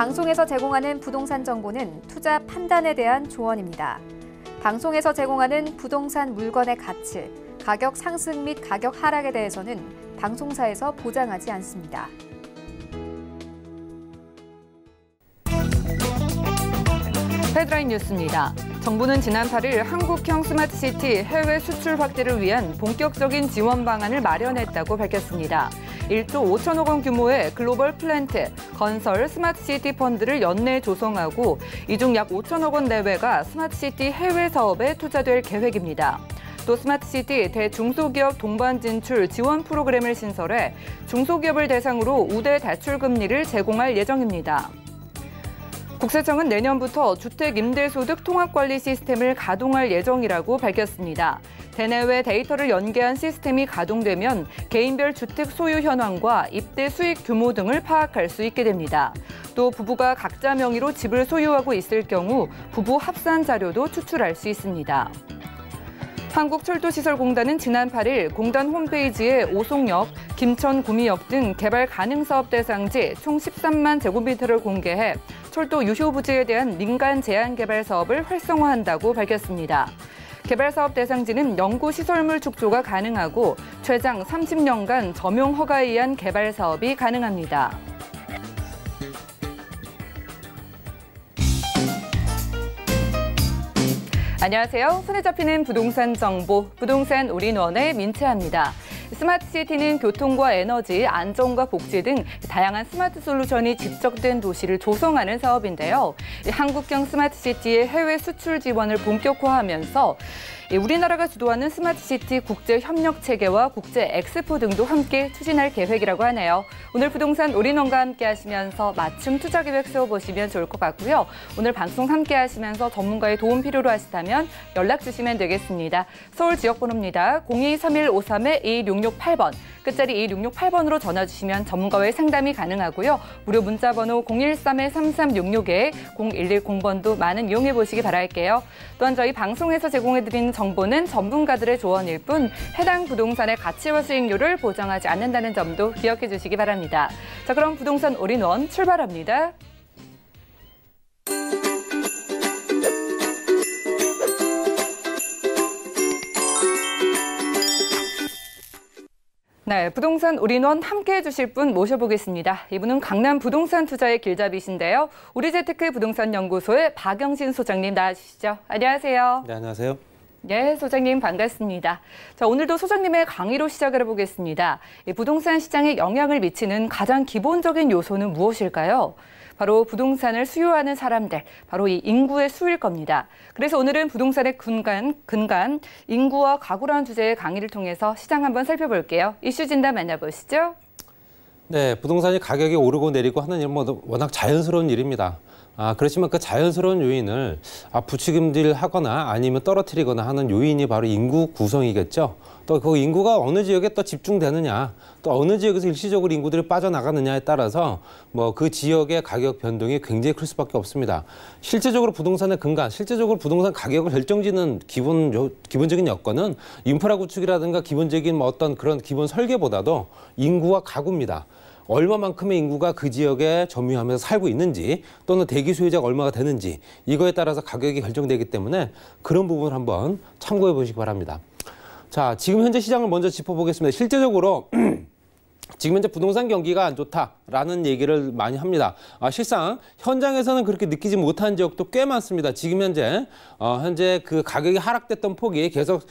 방송에서 제공하는 부동산 정보는 투자 판단에 대한 조언입니다. 방송에서 제공하는 부동산 물건의 가치, 가격 상승 및 가격 하락에 대해서는 방송사에서 보장하지 않습니다. 헤드라인 뉴스입니다. 정부는 지난 8일 한국형 스마트시티 해외 수출 확대를 위한 본격적인 지원 방안을 마련했다고 밝혔습니다. 1조 5천억 원 규모의 글로벌 플랜트, 건설 스마트시티 펀드를 연내 조성하고 이 중 약 5천억 원 내외가 스마트시티 해외 사업에 투자될 계획입니다. 또 스마트시티 대중소기업 동반 진출 지원 프로그램을 신설해 중소기업을 대상으로 우대 대출 금리를 제공할 예정입니다. 국세청은 내년부터 주택임대소득 통합관리 시스템을 가동할 예정이라고 밝혔습니다. 대내외 데이터를 연계한 시스템이 가동되면 개인별 주택 소유 현황과 입대 수익 규모 등을 파악할 수 있게 됩니다. 또 부부가 각자 명의로 집을 소유하고 있을 경우 부부 합산 자료도 추출할 수 있습니다. 한국철도시설공단은 지난 8일 공단 홈페이지에 오송역, 김천구미역 등 개발 가능 사업 대상지 총 13만 제곱미터를 공개해 철도 유효 부지에 대한 민간 제한 개발 사업을 활성화한다고 밝혔습니다. 개발 사업 대상지는 영구 시설물 축조가 가능하고 최장 30년간 점용 허가에 의한 개발 사업이 가능합니다. 안녕하세요. 손에 잡히는 부동산 정보, 부동산 올인원의 민채아입니다. 스마트시티는 교통과 에너지, 안전과 복지 등 다양한 스마트 솔루션이 집적된 도시를 조성하는 사업인데요. 한국형 스마트시티의 해외 수출 지원을 본격화하면서 우리나라가 주도하는 스마트시티 국제협력체계와 국제 엑스포 등도 함께 추진할 계획이라고 하네요. 오늘 부동산 올인원과 함께 하시면서 맞춤 투자 계획 세워보시면 좋을 것 같고요. 오늘 방송 함께 하시면서 전문가의 도움 필요로 하시다면 연락 주시면 되겠습니다. 서울 지역번호입니다. 023153-2668번, 끝자리 2668번으로 전화 주시면 전문가와의 상담이 가능하고요. 무료 문자번호 013-3366에 0110번도 많은 이용해 보시기 바랄게요. 또한 저희 방송에서 제공해드리는 정보는 전문가들의 조언일 뿐 해당 부동산의 가치와 수익률을 보장하지 않는다는 점도 기억해 주시기 바랍니다. 자, 그럼 부동산 올인원 출발합니다. 네, 부동산 올인원 함께해 주실 분 모셔보겠습니다. 이분은 강남 부동산 투자의 길잡이신데요. 우리재테크 부동산연구소의 박영신 소장님 나와주시죠. 안녕하세요. 네, 안녕하세요. 네, 소장님 반갑습니다. 자, 오늘도 소장님의 강의로 시작을 해보겠습니다. 이 부동산 시장에 영향을 미치는 가장 기본적인 요소는 무엇일까요? 바로 부동산을 수요하는 사람들, 바로 이 인구의 수일 겁니다. 그래서 오늘은 부동산의 근간, 인구와 가구라는 주제의 강의를 통해서 시장 한번 살펴볼게요. 이슈 진단 만나보시죠. 네, 부동산이 가격이 오르고 내리고 하는 일은 워낙 자연스러운 일입니다. 그렇지만 그 자연스러운 요인을 부추김질하거나 아니면 떨어뜨리거나 하는 요인이 바로 인구 구성이겠죠. 또 그 인구가 어느 지역에 또 집중되느냐, 또 어느 지역에서 일시적으로 인구들이 빠져나가느냐에 따라서 그 지역의 가격 변동이 굉장히 클 수밖에 없습니다. 실제적으로 부동산의 근간, 실제적으로 부동산 가격을 결정짓는 기본적인 여건은 인프라 구축이라든가 기본적인 어떤 그런 기본 설계보다도 인구와 가구입니다. 얼마만큼의 인구가 그 지역에 점유하면서 살고 있는지 또는 대기 소유자가 얼마가 되는지 이거에 따라서 가격이 결정되기 때문에 그런 부분을 한번 참고해 보시기 바랍니다. 자, 지금 현재 시장을 먼저 짚어보겠습니다. 실제적으로 지금 현재 부동산 경기가 안 좋다라는 얘기를 많이 합니다. 실상 현장에서는 그렇게 느끼지 못한 지역도 꽤 많습니다. 지금 현재 그 가격이 하락됐던 폭이 계속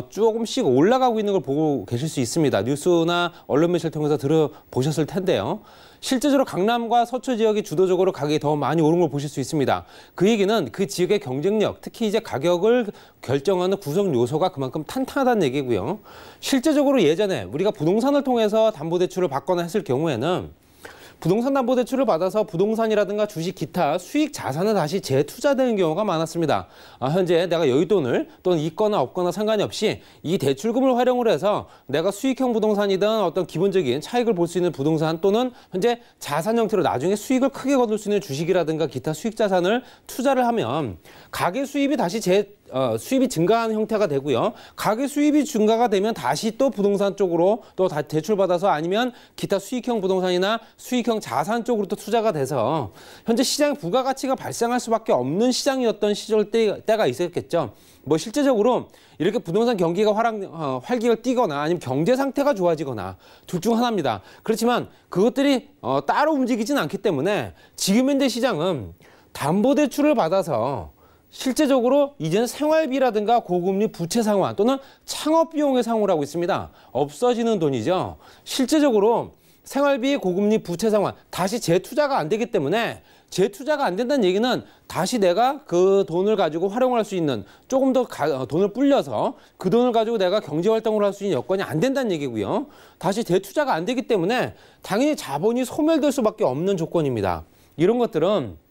조금씩 올라가고 있는 걸 보고 계실 수 있습니다. 뉴스나 언론 매체를 통해서 들어보셨을 텐데요. 실제적으로 강남과 서초 지역이 주도적으로 가격이 더 많이 오른 걸 보실 수 있습니다. 그 얘기는 그 지역의 경쟁력, 특히 이제 가격을 결정하는 구성 요소가 그만큼 탄탄하다는 얘기고요. 실제적으로 예전에 우리가 부동산을 통해서 담보대출을 받거나 했을 경우에는 부동산 담보대출을 받아서 부동산이라든가 주식, 기타 수익 자산을 다시 재투자되는 경우가 많았습니다. 현재 내가 여윳돈을 또는 있거나 없거나 상관이 없이 이 대출금을 활용을 해서 내가 수익형 부동산이든 어떤 기본적인 차익을 볼 수 있는 부동산 또는 현재 자산 형태로 나중에 수익을 크게 거둘 수 있는 주식이라든가 기타 수익 자산을 투자를 하면 가계 수입이 다시 수입이 증가하는 형태가 되고요. 가계 수입이 증가가 되면 다시 또 부동산 쪽으로 또 대출받아서 아니면 기타 수익형 부동산이나 수익형 자산 쪽으로 또 투자가 돼서 현재 시장의 부가가치가 발생할 수밖에 없는 시장이었던 시절 때가 있었겠죠. 뭐 실제적으로 이렇게 부동산 경기가 활기가 뛰거나 아니면 경제 상태가 좋아지거나 둘 중 하나입니다. 그렇지만 그것들이 따로 움직이진 않기 때문에 지금 현재 시장은 담보대출을 받아서 실제적으로 이제는 생활비라든가 고금리 부채 상환 또는 창업비용의 상환을 하고 있습니다. 없어지는 돈이죠. 실제적으로 생활비, 고금리 부채 상환 다시 재투자가 안 되기 때문에 재투자가 안 된다는 얘기는 다시 내가 그 돈을 가지고 활용할 수 있는 조금 더 돈을 불려서 그 돈을 가지고 내가 경제활동을 할 수 있는 여건이 안 된다는 얘기고요. 다시 재투자가 안 되기 때문에 당연히 자본이 소멸될 수밖에 없는 조건입니다. 이런 것들은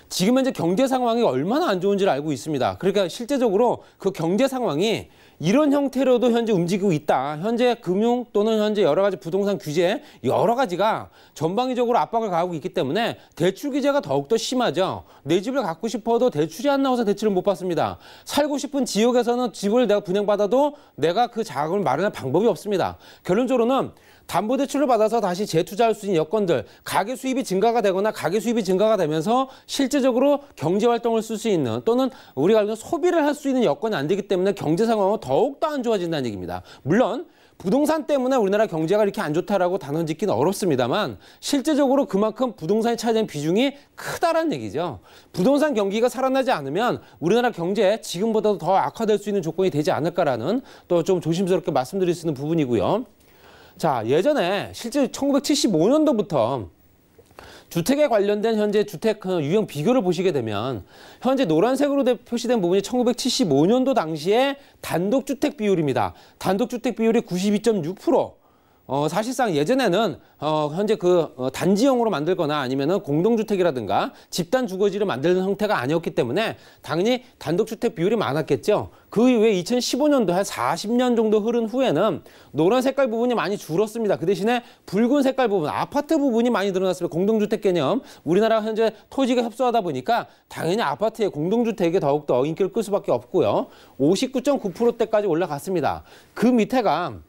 지금 현재 경제 상황이 얼마나 안 좋은지를 알고 있습니다. 그러니까 실제적으로 그 경제 상황이 이런 형태로도 현재 움직이고 있다. 현재 금융 또는 현재 여러 가지 부동산 규제 여러 가지가 전방위적으로 압박을 가하고 있기 때문에 대출 규제가 더욱더 심하죠. 내 집을 갖고 싶어도 대출이 안 나와서 대출을 못 받습니다. 살고 싶은 지역에서는 집을 내가 분양받아도 내가 그 자금을 마련할 방법이 없습니다. 결론적으로는 담보대출을 받아서 다시 재투자할 수 있는 여건들, 가계 수입이 증가가 되거나 가계 수입이 증가가 되면서 실제적으로 경제활동을 쓸 수 있는 또는 우리가 알고 있는 소비를 할 수 있는 여건이 안 되기 때문에 경제 상황은 더욱더 안 좋아진다는 얘기입니다. 물론 부동산 때문에 우리나라 경제가 이렇게 안 좋다라고 단언 짓기는 어렵습니다만 실제적으로 그만큼 부동산이 차지하는 비중이 크다라는 얘기죠. 부동산 경기가 살아나지 않으면 우리나라 경제 지금보다도 더 악화될 수 있는 조건이 되지 않을까라는 또 좀 조심스럽게 말씀드릴 수 있는 부분이고요. 자, 예전에 실제 1975년도부터 주택에 관련된 현재 주택 유형 비교를 보시게 되면 현재 노란색으로 표시된 부분이 1975년도 당시의 단독주택 비율입니다. 단독주택 비율이 92.6%. 사실상 예전에는 현재 단지형으로 만들거나 아니면은 공동주택이라든가 집단 주거지를 만드는 형태가 아니었기 때문에 당연히 단독주택 비율이 많았겠죠. 그 이후에 2015년도 한 40년 정도 흐른 후에는 노란 색깔 부분이 많이 줄었습니다. 그 대신에 붉은 색깔 부분, 아파트 부분이 많이 늘어났습니다. 공동주택 개념. 우리나라 현재 토지가 협소하다 보니까 당연히 아파트의 공동주택에 더욱더 인기를 끌 수밖에 없고요. 59.9%대까지 올라갔습니다. 그 밑에가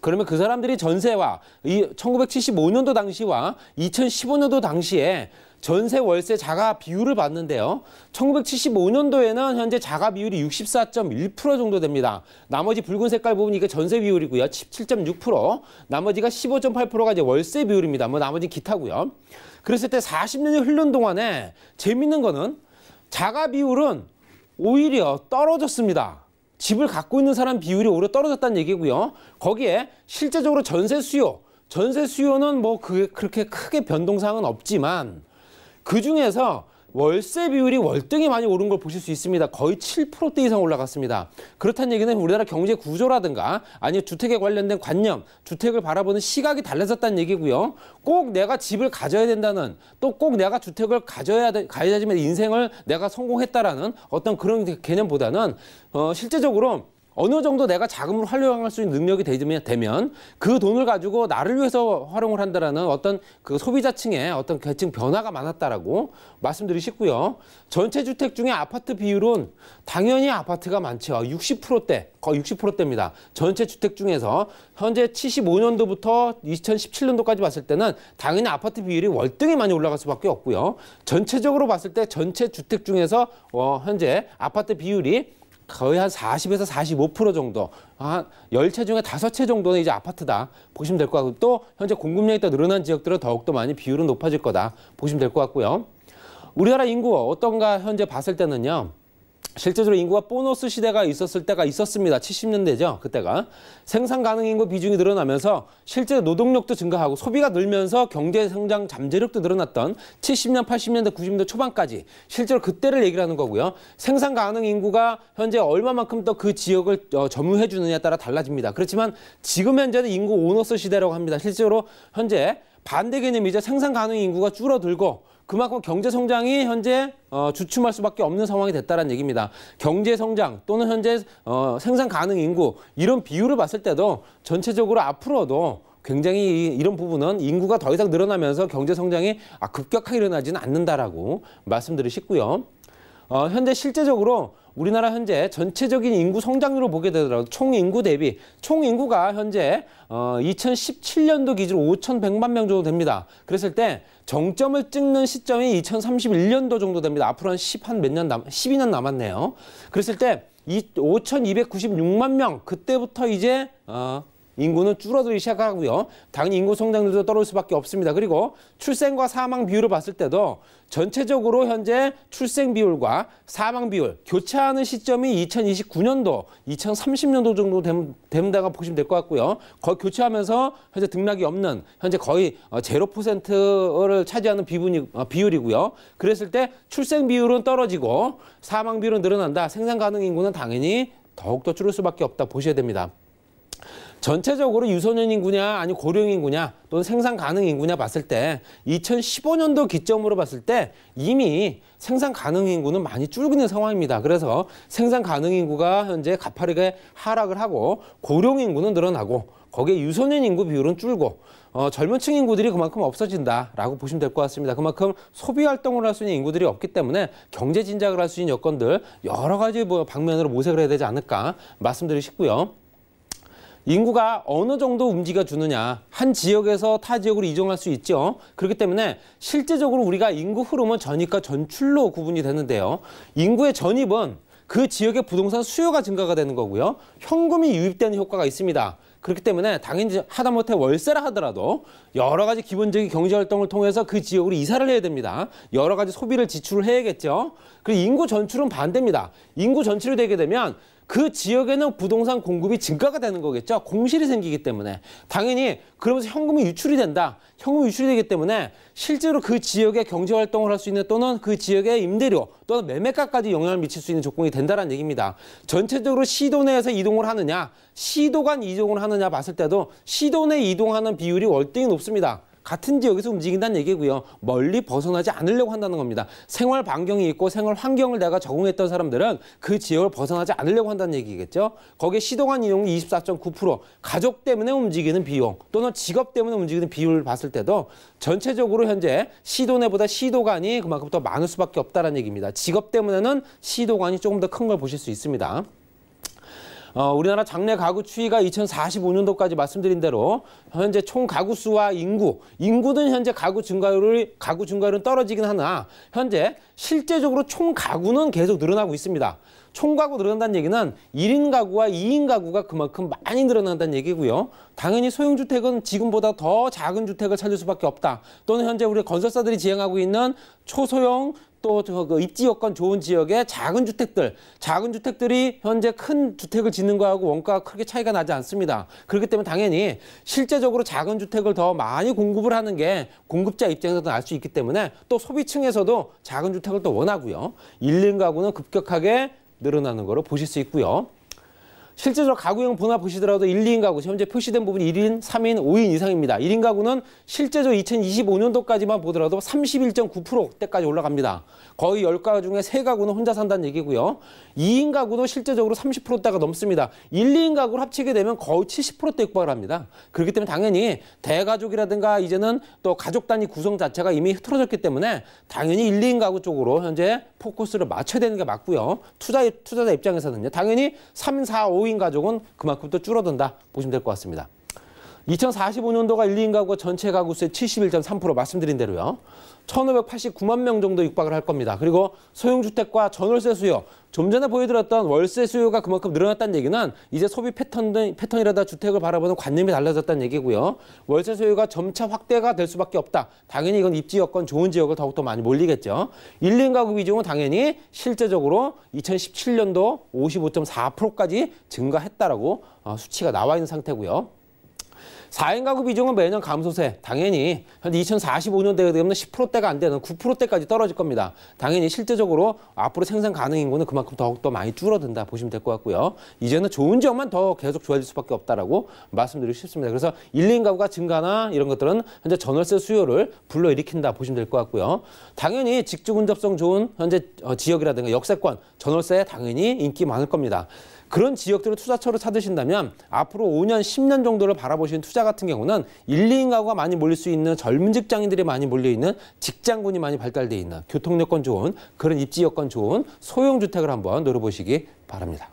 그러면 그 사람들이 전세와 이 1975년도 당시와 2015년도 당시에 전세 월세 자가 비율을 봤는데요. 1975년도에는 현재 자가 비율이 64.1% 정도 됩니다. 나머지 붉은 색깔 부분이 이게 전세 비율이고요. 17.6%. 나머지가 15.8%가 이제 월세 비율입니다. 뭐 나머지 기타고요. 그랬을 때 40년이 흐른 동안에 재밌는 거는 자가 비율은 오히려 떨어졌습니다. 집을 갖고 있는 사람 비율이 오히려 떨어졌다는 얘기고요. 거기에 실제적으로 전세 수요는 뭐 그렇게 크게 변동사항은 없지만 그중에서 월세 비율이 월등히 많이 오른 걸 보실 수 있습니다. 거의 7%대 이상 올라갔습니다. 그렇다는 얘기는 우리나라 경제 구조라든가 아니면 주택에 관련된 관념, 주택을 바라보는 시각이 달라졌다는 얘기고요. 꼭 내가 집을 가져야 된다는 또 꼭 내가 주택을 가져야지만 인생을 내가 성공했다라는 어떤 그런 개념보다는 실제적으로 어느 정도 내가 자금을 활용할 수 있는 능력이 되면 그 돈을 가지고 나를 위해서 활용을 한다라는 어떤 그 소비자층의 어떤 계층 변화가 많았다라고 말씀드리고 싶고요. 전체 주택 중에 아파트 비율은 당연히 아파트가 많죠. 60%대, 거의 60%대입니다. 전체 주택 중에서 현재 75년도부터 2017년도까지 봤을 때는 당연히 아파트 비율이 월등히 많이 올라갈 수밖에 없고요. 전체적으로 봤을 때 전체 주택 중에서 현재 아파트 비율이 거의 한 40에서 45% 정도, 한 10채 중에 5채 정도는 이제 아파트다 보시면 될 것 같고, 또 현재 공급량이 더 늘어난 지역들은 더욱더 많이 비율은 높아질 거다 보시면 될 것 같고요. 우리나라 인구 어떤가 현재 봤을 때는요. 실제로 인구가 보너스 시대가 있었을 때가 있었습니다. 70년대죠. 그때가. 생산 가능 인구 비중이 늘어나면서 실제 노동력도 증가하고 소비가 늘면서 경제 성장 잠재력도 늘어났던 70년, 80년대, 90년대 초반까지 실제로 그때를 얘기를 하는 거고요. 생산 가능 인구가 현재 얼마만큼 더 그 지역을 점유해 주느냐에 따라 달라집니다. 그렇지만 지금 현재는 인구 오너스 시대라고 합니다. 실제로 현재 반대 개념이죠. 생산 가능 인구가 줄어들고 그만큼 경제 성장이 현재 주춤할 수밖에 없는 상황이 됐다는 얘기입니다. 경제 성장 또는 현재 생산 가능 인구 이런 비율을 봤을 때도 전체적으로 앞으로도 굉장히 이런 부분은 인구가 더 이상 늘어나면서 경제 성장이 급격하게 일어나지는 않는다라고 말씀드리고 싶고요. 현재 실제적으로 우리나라 현재 전체적인 인구 성장률을 보게 되더라도 총 인구 대비 총 인구가 현재 2017년도 기준으로 5,100만 명 정도 됩니다. 그랬을 때 정점을 찍는 시점이 2031년도 정도 됩니다. 앞으로 한 12년 남았네요. 그랬을 때 5,296만 명 그때부터 이제 인구는 줄어들기 시작하고요. 당연히 인구 성장률도 떨어질 수밖에 없습니다. 그리고 출생과 사망 비율을 봤을 때도 전체적으로 현재 출생 비율과 사망 비율 교차하는 시점이 2029년도, 2030년도 정도 된다고 보시면 될 것 같고요. 거의 교차하면서 현재 등락이 없는 현재 거의 0%를 차지하는 비율이고요. 그랬을 때 출생 비율은 떨어지고 사망 비율은 늘어난다. 생산 가능 인구는 당연히 더욱더 줄을 수밖에 없다 보셔야 됩니다. 전체적으로 유소년 인구냐 아니면 고령 인구냐 또는 생산 가능 인구냐 봤을 때 2015년도 기점으로 봤을 때 이미 생산 가능 인구는 많이 줄고 있는 상황입니다. 그래서 생산 가능 인구가 현재 가파르게 하락을 하고 고령 인구는 늘어나고 거기에 유소년 인구 비율은 줄고 젊은 층 인구들이 그만큼 없어진다라고 보시면 될 것 같습니다. 그만큼 소비 활동을 할 수 있는 인구들이 없기 때문에 경제 진작을 할 수 있는 여건들 여러 가지 방면으로 모색을 해야 되지 않을까 말씀드리고 싶고요. 인구가 어느 정도 움직여주느냐. 한 지역에서 타 지역으로 이동할 수 있죠. 그렇기 때문에 실제적으로 우리가 인구 흐름은 전입과 전출로 구분이 되는데요. 인구의 전입은 그 지역의 부동산 수요가 증가가 되는 거고요. 현금이 유입되는 효과가 있습니다. 그렇기 때문에 당연히 하다못해 월세라 하더라도 여러 가지 기본적인 경제활동을 통해서 그 지역으로 이사를 해야 됩니다. 여러 가지 소비를 지출을 해야겠죠. 그리고 인구 전출은 반대입니다. 인구 전출이 되게 되면 그 지역에는 부동산 공급이 증가가 되는 거겠죠. 공실이 생기기 때문에. 당연히 그러면서 현금이 유출이 된다. 현금이 유출이 되기 때문에 실제로 그 지역의 경제활동을 할 수 있는 또는 그 지역의 임대료 또는 매매가까지 영향을 미칠 수 있는 조건이 된다는 얘기입니다. 전체적으로 시도 내에서 이동을 하느냐 시도 간 이동을 하느냐 봤을 때도 시도 내 이동하는 비율이 월등히 높습니다. 같은 지역에서 움직인다는 얘기고요. 멀리 벗어나지 않으려고 한다는 겁니다. 생활 반경이 있고 생활 환경을 내가 적응했던 사람들은 그 지역을 벗어나지 않으려고 한다는 얘기겠죠. 거기에 시도간 이용이 24.9%, 가족 때문에 움직이는 비용 또는 직업 때문에 움직이는 비율을 봤을 때도 전체적으로 현재 시도내보다 시도간이 그만큼 더 많을 수밖에 없다는 얘기입니다. 직업 때문에는 시도간이 조금 더 큰 걸 보실 수 있습니다. 우리나라 장래 가구 추이가 2045년도까지 말씀드린 대로 현재 총 가구 수와 인구는 현재 가구 증가율은 떨어지긴 하나 현재 실제적으로 총 가구는 계속 늘어나고 있습니다. 총 가구 늘어난다는 얘기는 1인 가구와 2인 가구가 그만큼 많이 늘어난다는 얘기고요. 당연히 소형주택은 지금보다 더 작은 주택을 찾을 수밖에 없다. 또는 현재 우리 건설사들이 지향하고 있는 초소형 또 입지 여건 좋은 지역의 작은 주택들이 현재 큰 주택을 짓는 거하고 원가가 크게 차이가 나지 않습니다. 그렇기 때문에 당연히 실제적으로 작은 주택을 더 많이 공급을 하는 게 공급자 입장에서도 알 수 있기 때문에 또 소비층에서도 작은 주택을 또 원하고요. 1인 가구는 급격하게 늘어나는 거로 보실 수 있고요. 실제적으로 가구형 분화 보시더라도 1, 2인 가구, 현재 표시된 부분이 1인, 3인, 5인 이상입니다. 1인 가구는 실제적으로 2025년도까지만 보더라도 31.9%대까지 올라갑니다. 거의 10가구 중에 3가구는 혼자 산다는 얘기고요. 2인 가구도 실제적으로 30%대가 넘습니다. 1, 2인 가구를 합치게 되면 거의 70%대 육박을 합니다. 그렇기 때문에 당연히 대가족이라든가 이제는 또 가족 단위 구성 자체가 이미 흐트러졌기 때문에 당연히 1, 2인 가구 쪽으로 현재 포커스를 맞춰야 되는 게 맞고요. 투자자 입장에서는요. 당연히 3인, 4, 5인 가족은 그만큼 또 줄어든다 보시면 될 것 같습니다. 2045년도가 1, 2인 가구가 전체 가구 수의 71.3% 말씀드린 대로요. 1,589만 명 정도 육박을 할 겁니다. 그리고 소형주택과 전월세 수요, 좀 전에 보여드렸던 월세 수요가 그만큼 늘어났다는 얘기는 이제 소비 패턴이라다 주택을 바라보는 관념이 달라졌다는 얘기고요. 월세 수요가 점차 확대가 될 수밖에 없다. 당연히 이건 입지 여건 좋은 지역을 더욱더 많이 몰리겠죠. 1, 2인 가구 비중은 당연히 실제적으로 2017년도 55.4%까지 증가했다라고 수치가 나와 있는 상태고요. 4인 가구 비중은 매년 감소세. 당연히 현재 2045년대가 되면 10%대가 안 되는 9%대까지 떨어질 겁니다. 당연히 실제적으로 앞으로 생산 가능 인구는 그만큼 더욱더 많이 줄어든다 보시면 될 것 같고요. 이제는 좋은 지역만 더 계속 좋아질 수밖에 없다라고 말씀드리고 싶습니다. 그래서 1, 2인 가구가 증가나 이런 것들은 현재 전월세 수요를 불러일으킨다 보시면 될 것 같고요. 당연히 직주 근접성 좋은 현재 지역이라든가 역세권, 전월세에 당연히 인기 많을 겁니다. 그런 지역들을 투자처로 찾으신다면 앞으로 5년, 10년 정도를 바라보시는 투자 같은 경우는 1, 2인 가구가 많이 몰릴 수 있는 젊은 직장인들이 많이 몰려있는 직장군이 많이 발달돼 있는 교통 여건 좋은 그런 입지 여건 좋은 소형 주택을 한번 노려보시기 바랍니다.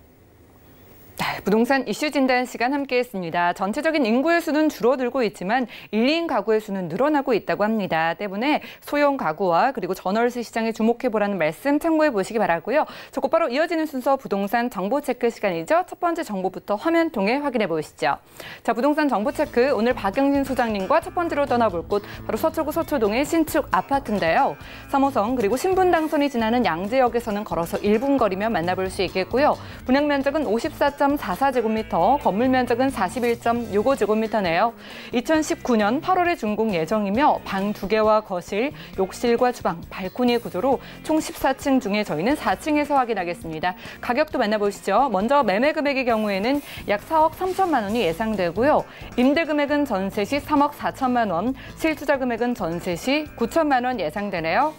부동산 이슈 진단 시간 함께했습니다. 전체적인 인구의 수는 줄어들고 있지만 1, 2인 가구의 수는 늘어나고 있다고 합니다. 때문에 소형 가구와 그리고 전월세 시장에 주목해보라는 말씀 참고해 보시기 바라고요. 저 곧바로 이어지는 순서 부동산 정보 체크 시간이죠. 첫 번째 정보부터 화면 통해 확인해 보시죠. 자, 부동산 정보 체크 오늘 박영진 소장님과 첫 번째로 떠나볼 곳 바로 서초구 서초동의 신축 아파트인데요. 3호선 그리고 신분당선이 지나는 양재역에서는 걸어서 1분 거리면 만나볼 수 있겠고요. 분양 면적은 44제곱미터, 건물 면적은 41.65제곱미터네요. 2019년 8월에 준공 예정이며 방 2개와 거실, 욕실과 주방, 발코니 구조로 총 14층 중에 저희는 4층에서 확인하겠습니다. 가격도 만나보시죠. 먼저 매매 금액의 경우에는 약 4억 3천만 원이 예상되고요. 임대 금액은 전세 시 3억 4천만 원, 실투자 금액은 전세 시 9천만 원 예상되네요.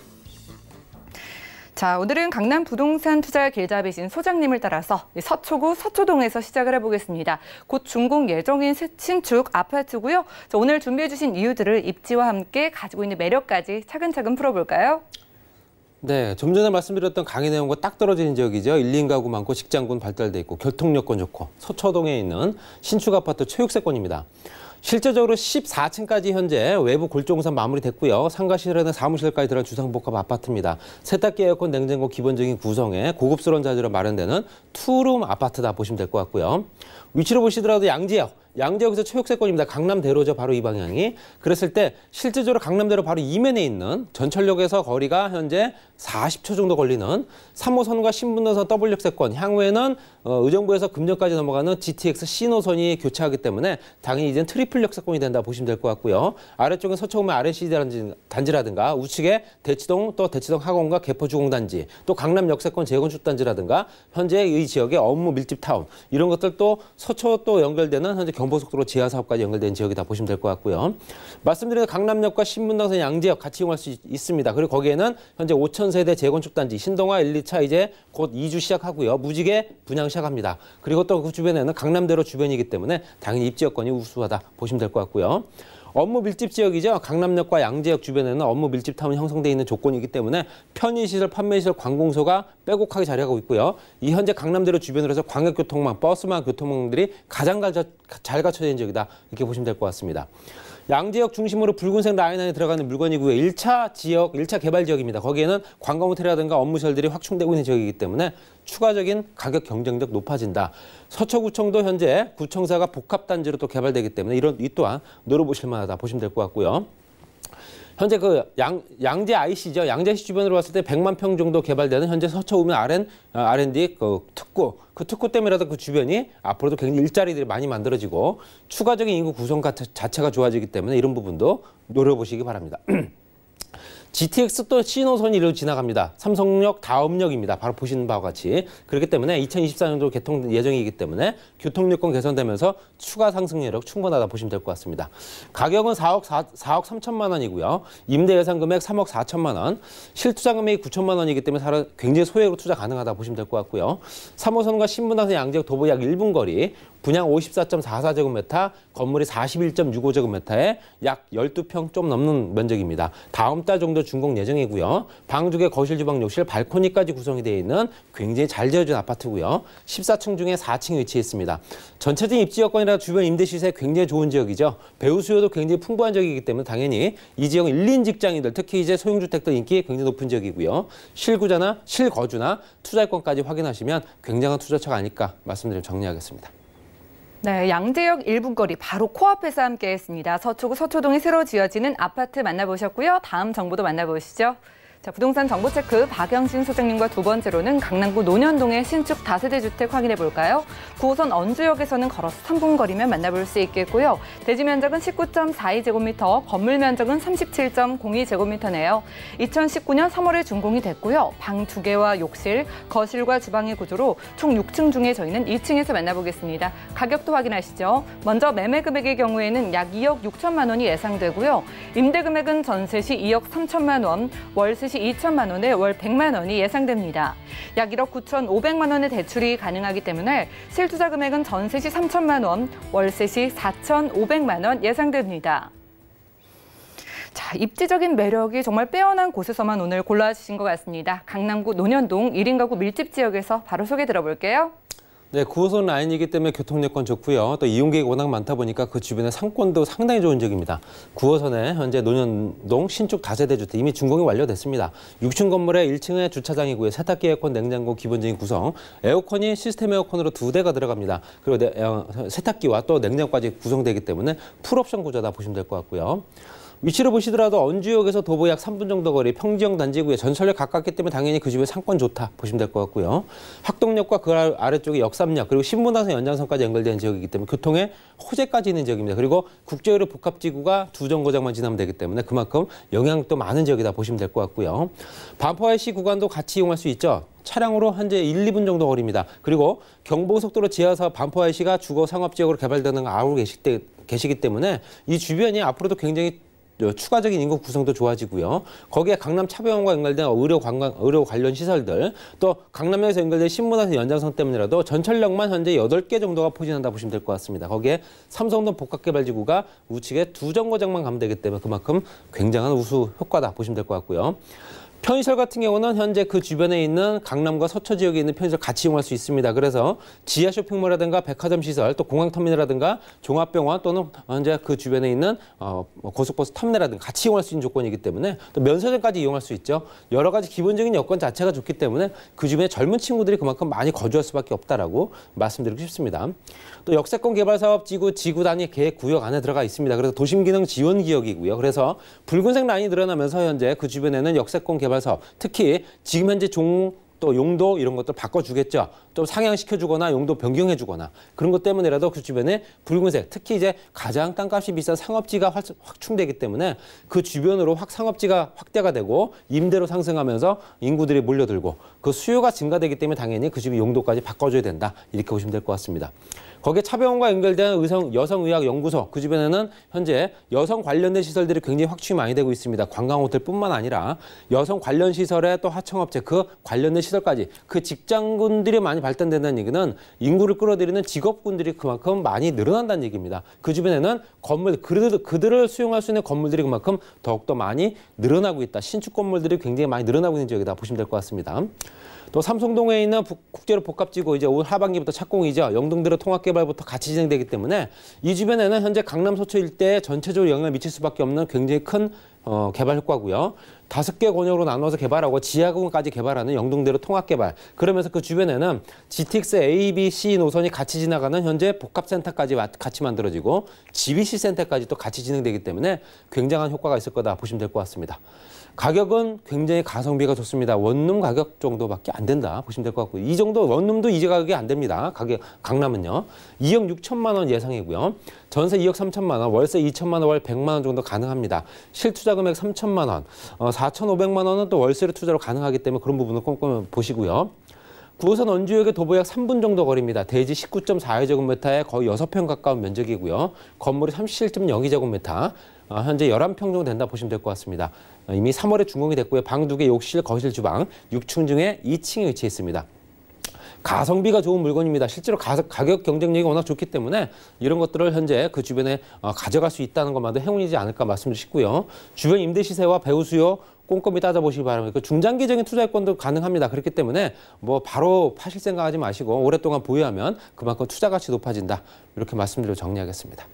자, 오늘은 강남 부동산 투자 계좌비신 소장님을 따라서 서초구 서초동에서 시작을 해보겠습니다. 곧 준공 예정인 신축 아파트고요. 자, 오늘 준비해 주신 이유들을 입지와 함께 가지고 있는 매력까지 차근차근 풀어볼까요? 네, 좀 전에 말씀드렸던 강의 내용과 딱 떨어지는 지역이죠. 1, 2인 가구 많고 직장군 발달돼 있고 교통 여건 좋고 서초동에 있는 신축 아파트 최육세권입니다. 실제적으로 14층까지 현재 외부 골조공사 마무리됐고요. 상가시설에는 사무실까지 들어간 주상복합 아파트입니다. 세탁기, 에어컨, 냉장고 기본적인 구성에 고급스러운 자재로 마련되는 투룸 아파트다 보시면 될 것 같고요. 위치로 보시더라도 양재역에서 최육세권입니다. 강남대로죠. 바로 이 방향이. 그랬을 때 실제적으로 강남대로 바로 이면에 있는 전철역에서 거리가 현재 40초 정도 걸리는 3호선과 신분당선 W역세권, 향후에는 의정부에서 금정까지 넘어가는 GTX C노선이 교차하기 때문에 당연히 이제는 트리플 역세권이 된다 보시면 될 것 같고요. 아래쪽은 서초구의 RNC 단지라든가 우측에 대치동 또 대치동 학원과 개포주공단지 또 강남 역세권 재건축단지라든가 현재 이 지역의 업무 밀집타운 이런 것들 또 서초 또 연결되는 현재 경부고속도로 지하사업까지 연결된 지역이다 보시면 될 것 같고요. 말씀드린 강남역과 신분당선 양재역 같이 이용할 수 있습니다. 그리고 거기에는 현재 5,000세대 재건축단지 신동아 1, 2차 이제 곧 이주 시작하고요. 무지개 분양 시작합니다. 그리고 또 그 주변에는 강남대로 주변이기 때문에 당연히 입지 여건이 우수하다 보시면 될 것 같고요. 업무 밀집 지역이죠. 강남역과 양재역 주변에는 업무 밀집타운이 형성되어 있는 조건이기 때문에 편의시설, 판매시설, 관공서가 빼곡하게 자리하고 있고요. 이 현재 강남대로 주변으로 해서 광역교통망, 버스망 교통망들이 가장 잘 갖춰져 있는 지역이다. 이렇게 보시면 될 것 같습니다. 양재역 중심으로 붉은색 라인 안에 들어가는 물건이고요. 1차 개발 지역입니다. 거기에는 관광 호텔이라든가 업무시설들이 확충되고 있는 지역이기 때문에 추가적인 가격 경쟁력 높아진다. 서초구청도 현재 구청사가 복합단지로 또 개발되기 때문에 이 또한 노려보실 만하다 보시면 될 것 같고요. 현재 그 양재 IC죠. 양재시 주변으로 봤을 때 100만 평 정도 개발되는 현재 서초구면 R&D 그 특구 때문에라도 그 주변이 앞으로도 굉장히 일자리들이 많이 만들어지고 추가적인 인구 구성 자체가 좋아지기 때문에 이런 부분도 노려보시기 바랍니다. GTX 또 C노선이 이리로 지나갑니다. 삼성역 다음역입니다. 바로 보시는 바와 같이. 그렇기 때문에 2024년도 개통 예정이기 때문에 교통여건 개선되면서 추가 상승 여력 충분하다 보시면 될 것 같습니다. 가격은 4억 3천만 원이고요. 임대 예상 금액 3억 4천만 원, 실투자 금액이 9천만 원이기 때문에 굉장히 소액으로 투자 가능하다 보시면 될 것 같고요. 3호선과 신분당선 양재역 도보 약 1분 거리, 분양 54.44제곱미터, 건물이 41.65제곱미터에 약 12평 좀 넘는 면적입니다. 다음 달 정도 준공 예정이고요. 방 2개, 거실, 주방, 욕실, 발코니까지 구성이 되어 있는 굉장히 잘 지어진 아파트고요. 14층 중에 4층에 위치해 있습니다. 전체적인 입지 여건이라 주변 임대 시세에 굉장히 좋은 지역이죠. 배우 수요도 굉장히 풍부한 지역이기 때문에 당연히 이 지역은 1인 직장인들, 특히 이제 소형주택들 인기 굉장히 높은 지역이고요. 실거주나 투자권까지 확인하시면 굉장한 투자처가 아닐까 말씀드리면 정리하겠습니다. 네, 양재역 1분 거리 바로 코앞에서 함께했습니다. 서초구 서초동에 새로 지어지는 아파트 만나보셨고요. 다음 정보도 만나보시죠. 자, 부동산 정보체크 박영진 소장님과 두 번째로는 강남구 논현동의 신축 다세대 주택 확인해 볼까요? 9호선 언주역에서는 걸어서 3분 거리면 만나볼 수 있겠고요. 대지 면적은 19.42제곱미터, 건물 면적은 37.02제곱미터네요. 2019년 3월에 준공이 됐고요. 방 2개와 욕실, 거실과 주방의 구조로 총 6층 중에 저희는 2층에서 만나보겠습니다. 가격도 확인하시죠. 먼저 매매 금액의 경우에는 약 2억 6천만 원이 예상되고요. 임대 금액은 전세 시 2억 3천만 원, 월세 시 세시 2천만 원에 월 100만 원이 예상됩니다. 약 1억 9,500만 원의 대출이 가능하기 때문에 실투자 금액은 전세 시 3천만 원, 월세 시 4,500만 원 예상됩니다. 자, 입지적인 매력이 정말 빼어난 곳에서만 오늘 골라주신 것 같습니다. 강남구 논현동 1인 가구 밀집 지역에서 바로 소개 들어볼게요. 네, 9호선 라인이기 때문에 교통 여건 좋고요. 또 이용객이 워낙 많다 보니까 그 주변의 상권도 상당히 좋은 지역입니다. 9호선에 현재 논현동 신축 다세대 주택 이미 준공이 완료됐습니다. 6층 건물에 1층에 주차장이고요. 세탁기, 에어컨, 냉장고 기본적인 구성. 에어컨이 시스템 에어컨으로 2대가 들어갑니다. 그리고 세탁기와 또 냉장고까지 구성되기 때문에 풀옵션 구조다 보시면 될 것 같고요. 위치를 보시더라도 언주역에서 도보 약 3분 정도 거리 평지형 단지고요. 전철역 가깝기 때문에 당연히 그 집에 상권 좋다 보시면 될 것 같고요. 학동역과 그 아래쪽에 역삼역 그리고 신분당선 연장선까지 연결된 지역이기 때문에 교통에 호재까지 있는 지역입니다. 그리고 국제의료 복합지구가 2정거장만 지나면 되기 때문에 그만큼 영향도 많은 지역이다 보시면 될 것 같고요. 반포IC 구간도 같이 이용할 수 있죠. 차량으로 현재 1, 2분 정도 거리입니다. 그리고 경부고속도로 지하사업 반포IC가 주거 상업지역으로 개발되는 거 알고 계시기 때문에 이 주변이 앞으로도 굉장히 추가적인 인구 구성도 좋아지고요. 거기에 강남 차병원과 연결된 의료 관련 시설들, 또 강남역에서 연결된 신문화선 연장선 때문이라도 전철역만 현재 8개 정도가 포진한다 보시면 될 것 같습니다. 거기에 삼성동 복합개발지구가 우측에 2정거장만 가면 되기 때문에 그만큼 굉장한 우수 효과다 보시면 될 것 같고요. 편의시설 같은 경우는 현재 그 주변에 있는 강남과 서초 지역에 있는 편의시설 같이 이용할 수 있습니다. 그래서 지하 쇼핑몰이라든가 백화점 시설, 또 공항터미널이라든가 종합병원 또는 현재 그 주변에 있는 고속버스 터미널이라든가 같이 이용할 수 있는 조건이기 때문에 또 면세점까지 이용할 수 있죠. 여러 가지 기본적인 여건 자체가 좋기 때문에 그 주변에 젊은 친구들이 그만큼 많이 거주할 수밖에 없다라고 말씀드리고 싶습니다. 또 역세권 개발사업 지구 단위 계획 구역 안에 들어가 있습니다. 그래서 도심기능 지원 지역이고요. 그래서 붉은색 라인이 늘어나면서 현재 그 주변에는 역세권 개발 사업, 특히 지금 현재 또 용도 이런 것들 바꿔주겠죠. 좀 상향시켜주거나 용도 변경해주거나 그런 것 때문에라도 그 주변에 붉은색, 특히 이제 가장 땅값이 비싼 상업지가 확충되기 때문에 그 주변으로 상업지가 확대가 되고 임대로 상승하면서 인구들이 몰려들고 그 수요가 증가되기 때문에 당연히 그 집의 용도까지 바꿔줘야 된다. 이렇게 보시면 될 것 같습니다. 거기에 차병원과 연결된 여성의학연구소, 그 주변에는 현재 여성 관련된 시설들이 굉장히 확충이 많이 되고 있습니다. 관광호텔뿐만 아니라 여성 관련 시설에 또 하청업체, 그 관련된 시설까지 그 직장군들이 많이 발전된다는 얘기는 인구를 끌어들이는 직업군들이 그만큼 많이 늘어난다는 얘기입니다. 그 주변에는 그들을 수용할 수 있는 건물들이 그만큼 더욱더 많이 늘어나고 있다. 신축 건물들이 굉장히 많이 늘어나고 있는 지역이다 보시면 될 것 같습니다. 또 삼성동에 있는 국제로 복합지구 이제 올 하반기부터 착공이죠. 영동대로 통합개발부터 같이 진행되기 때문에 이 주변에는 현재 강남 서초 일대에 전체적으로 영향을 미칠 수밖에 없는 굉장히 큰 개발 효과고요. 5개 권역으로 나눠서 개발하고 지하공까지 개발하는 영동대로 통합개발. 그러면서 그 주변에는 GTX A, B, C 노선이 같이 지나가는 현재 복합센터까지 같이 만들어지고 GBC 센터까지 또 같이 진행되기 때문에 굉장한 효과가 있을 거다 보시면 될 것 같습니다. 가격은 굉장히 가성비가 좋습니다. 원룸 가격 정도밖에 안 된다 보시면 될 것 같고요. 이 정도 원룸도 이제 가격이 안 됩니다. 강남은요. 2억 6천만 원 예상이고요. 전세 2억 3천만 원, 월세 2천만 원, 월 100만 원 정도 가능합니다. 실투자 금액 3천만 원, 4,500만 원은 또 월세로 투자로 가능하기 때문에 그런 부분을 꼼꼼히 보시고요. 9호선 원주역의 도보 약 3분 정도 거리입니다. 대지 19.42제곱미터에 거의 6평 가까운 면적이고요. 건물이 37.02제곱미터, 현재 11평 정도 된다 보시면 될 것 같습니다. 이미 3월에 준공이 됐고요. 방 2개, 욕실, 거실, 주방, 6층 중에 2층에 위치해 있습니다. 가성비가 좋은 물건입니다. 실제로 가격 경쟁력이 워낙 좋기 때문에 이런 것들을 현재 그 주변에 가져갈 수 있다는 것만도 행운이지 않을까 말씀드리고 싶고요. 주변 임대 시세와 배후 수요 꼼꼼히 따져보시기 바랍니다. 중장기적인 투자권도 가능합니다. 그렇기 때문에 바로 파실 생각하지 마시고 오랫동안 보유하면 그만큼 투자 가치 높아진다. 이렇게 말씀드리고 정리하겠습니다.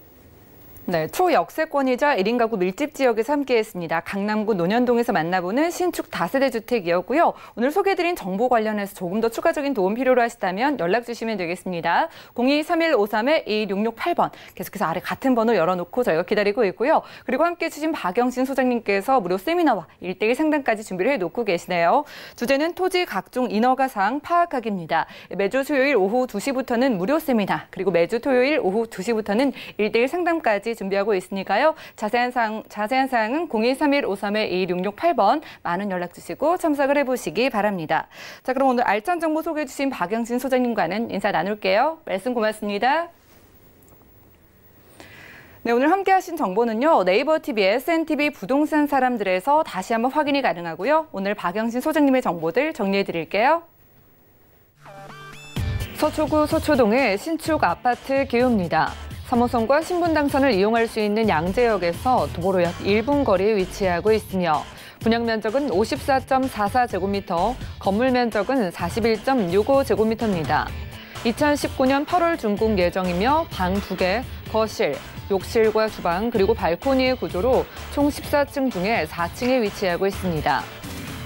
네, 초역세권이자 1인 가구 밀집 지역에서 함께했습니다. 강남구 논현동에서 만나보는 신축 다세대 주택이었고요. 오늘 소개해드린 정보 관련해서 조금 더 추가적인 도움 필요로 하시다면 연락 주시면 되겠습니다. 023153-2668번 계속해서 아래 같은 번호 열어놓고 저희가 기다리고 있고요. 그리고 함께해 주신 박영신 소장님께서 무료 세미나와 1:1 상담까지 준비를 해놓고 계시네요. 주제는 토지 각종 인허가사항 파악하기입니다. 매주 수요일 오후 2시부터는 무료 세미나, 그리고 매주 토요일 오후 2시부터는 1:1 상담까지 준비하고 있으니까요. 자세한 사항은 023153-2668번 많은 연락 주시고 참석을 해보시기 바랍니다. 자, 그럼 오늘 알찬 정보 소개해 주신 박영신 소장님과는 인사 나눌게요. 말씀 고맙습니다. 네, 오늘 함께 하신 정보는요. 네이버 TV, SNTV 부동산 사람들에서 다시 한번 확인이 가능하고요. 오늘 박영신 소장님의 정보들 정리해 드릴게요. 서초구 서초동의 신축 아파트 기후입니다. 3호선과 신분당선을 이용할 수 있는 양재역에서 도보로 약 1분 거리에 위치하고 있으며 분양 면적은 54.44제곱미터, 건물 면적은 41.65제곱미터입니다. 2019년 8월 준공 예정이며 방 2개, 거실, 욕실과 주방 그리고 발코니의 구조로 총 14층 중에 4층에 위치하고 있습니다.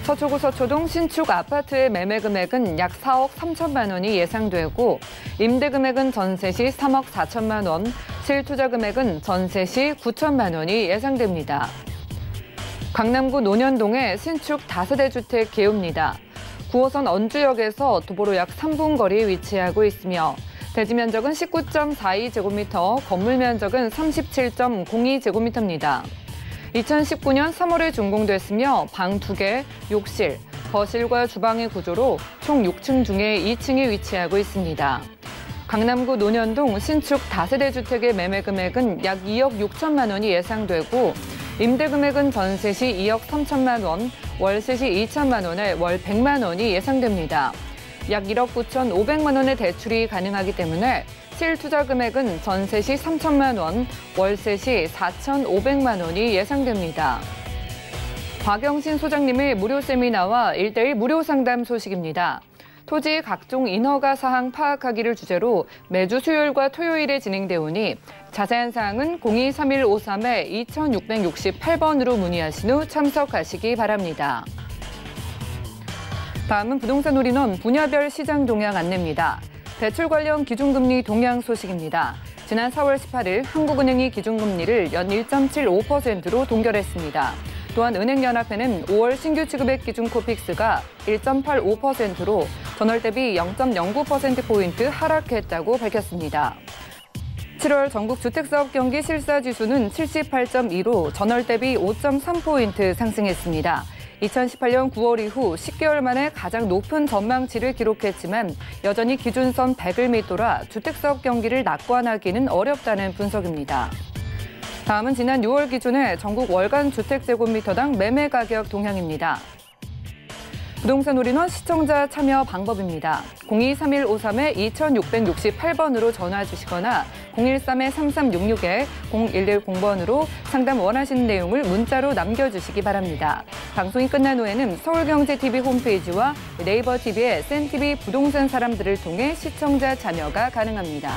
서초구 서초동 신축 아파트의 매매 금액은 약 4억 3천만 원이 예상되고 임대 금액은 전세 시 3억 4천만 원, 실투자 금액은 전세 시 9천만 원이 예상됩니다. 강남구 논현동의 신축 다세대 주택 기후입니다. 9호선 언주역에서 도보로 약 3분 거리에 위치하고 있으며 대지 면적은 19.42제곱미터, 건물 면적은 37.02제곱미터입니다. 2019년 3월에 준공됐으며 방 2개, 욕실, 거실과 주방의 구조로 총 6층 중에 2층에 위치하고 있습니다. 강남구 논현동 신축 다세대 주택의 매매 금액은 약 2억 6천만 원이 예상되고 임대 금액은 전세 시 2억 3천만 원, 월세 시 2천만 원에 월 100만 원이 예상됩니다. 약 1억 9,500만 원의 대출이 가능하기 때문에 실투자 금액은 전세 시 3천만 원, 월세 시 4,500만 원이 예상됩니다. 박영신 소장님의 무료 세미나와 1:1 무료 상담 소식입니다. 토지의 각종 인허가 사항 파악하기를 주제로 매주 수요일과 토요일에 진행되오니 자세한 사항은 023153-2668번으로 문의하신 후 참석하시기 바랍니다. 다음은 부동산 올인원 분야별 시장 동향 안내입니다. 대출 관련 기준금리 동향 소식입니다. 지난 4월 18일 한국은행이 기준금리를 연 1.75%로 동결했습니다. 또한 은행연합회는 5월 신규 취급액 기준 코픽스가 1.85%로 전월 대비 0.09%포인트 하락했다고 밝혔습니다. 7월 전국 주택사업 경기 실사지수는 78.2로 전월 대비 5.3포인트 상승했습니다. 2018년 9월 이후 10개월 만에 가장 높은 전망치를 기록했지만 여전히 기준선 100을 밑돌아 주택사업 경기를 낙관하기는 어렵다는 분석입니다. 다음은 지난 6월 기준의 전국 월간 주택제곱미터당 매매 가격 동향입니다. 부동산 올인원 시청자 참여 방법입니다. 023153-2668번으로 전화 주시거나 013-3366-0110번으로 상담 원하시는 내용을 문자로 남겨주시기 바랍니다. 방송이 끝난 후에는 서울경제TV 홈페이지와 네이버 TV의 SNTV 부동산 사람들을 통해 시청자 참여가 가능합니다.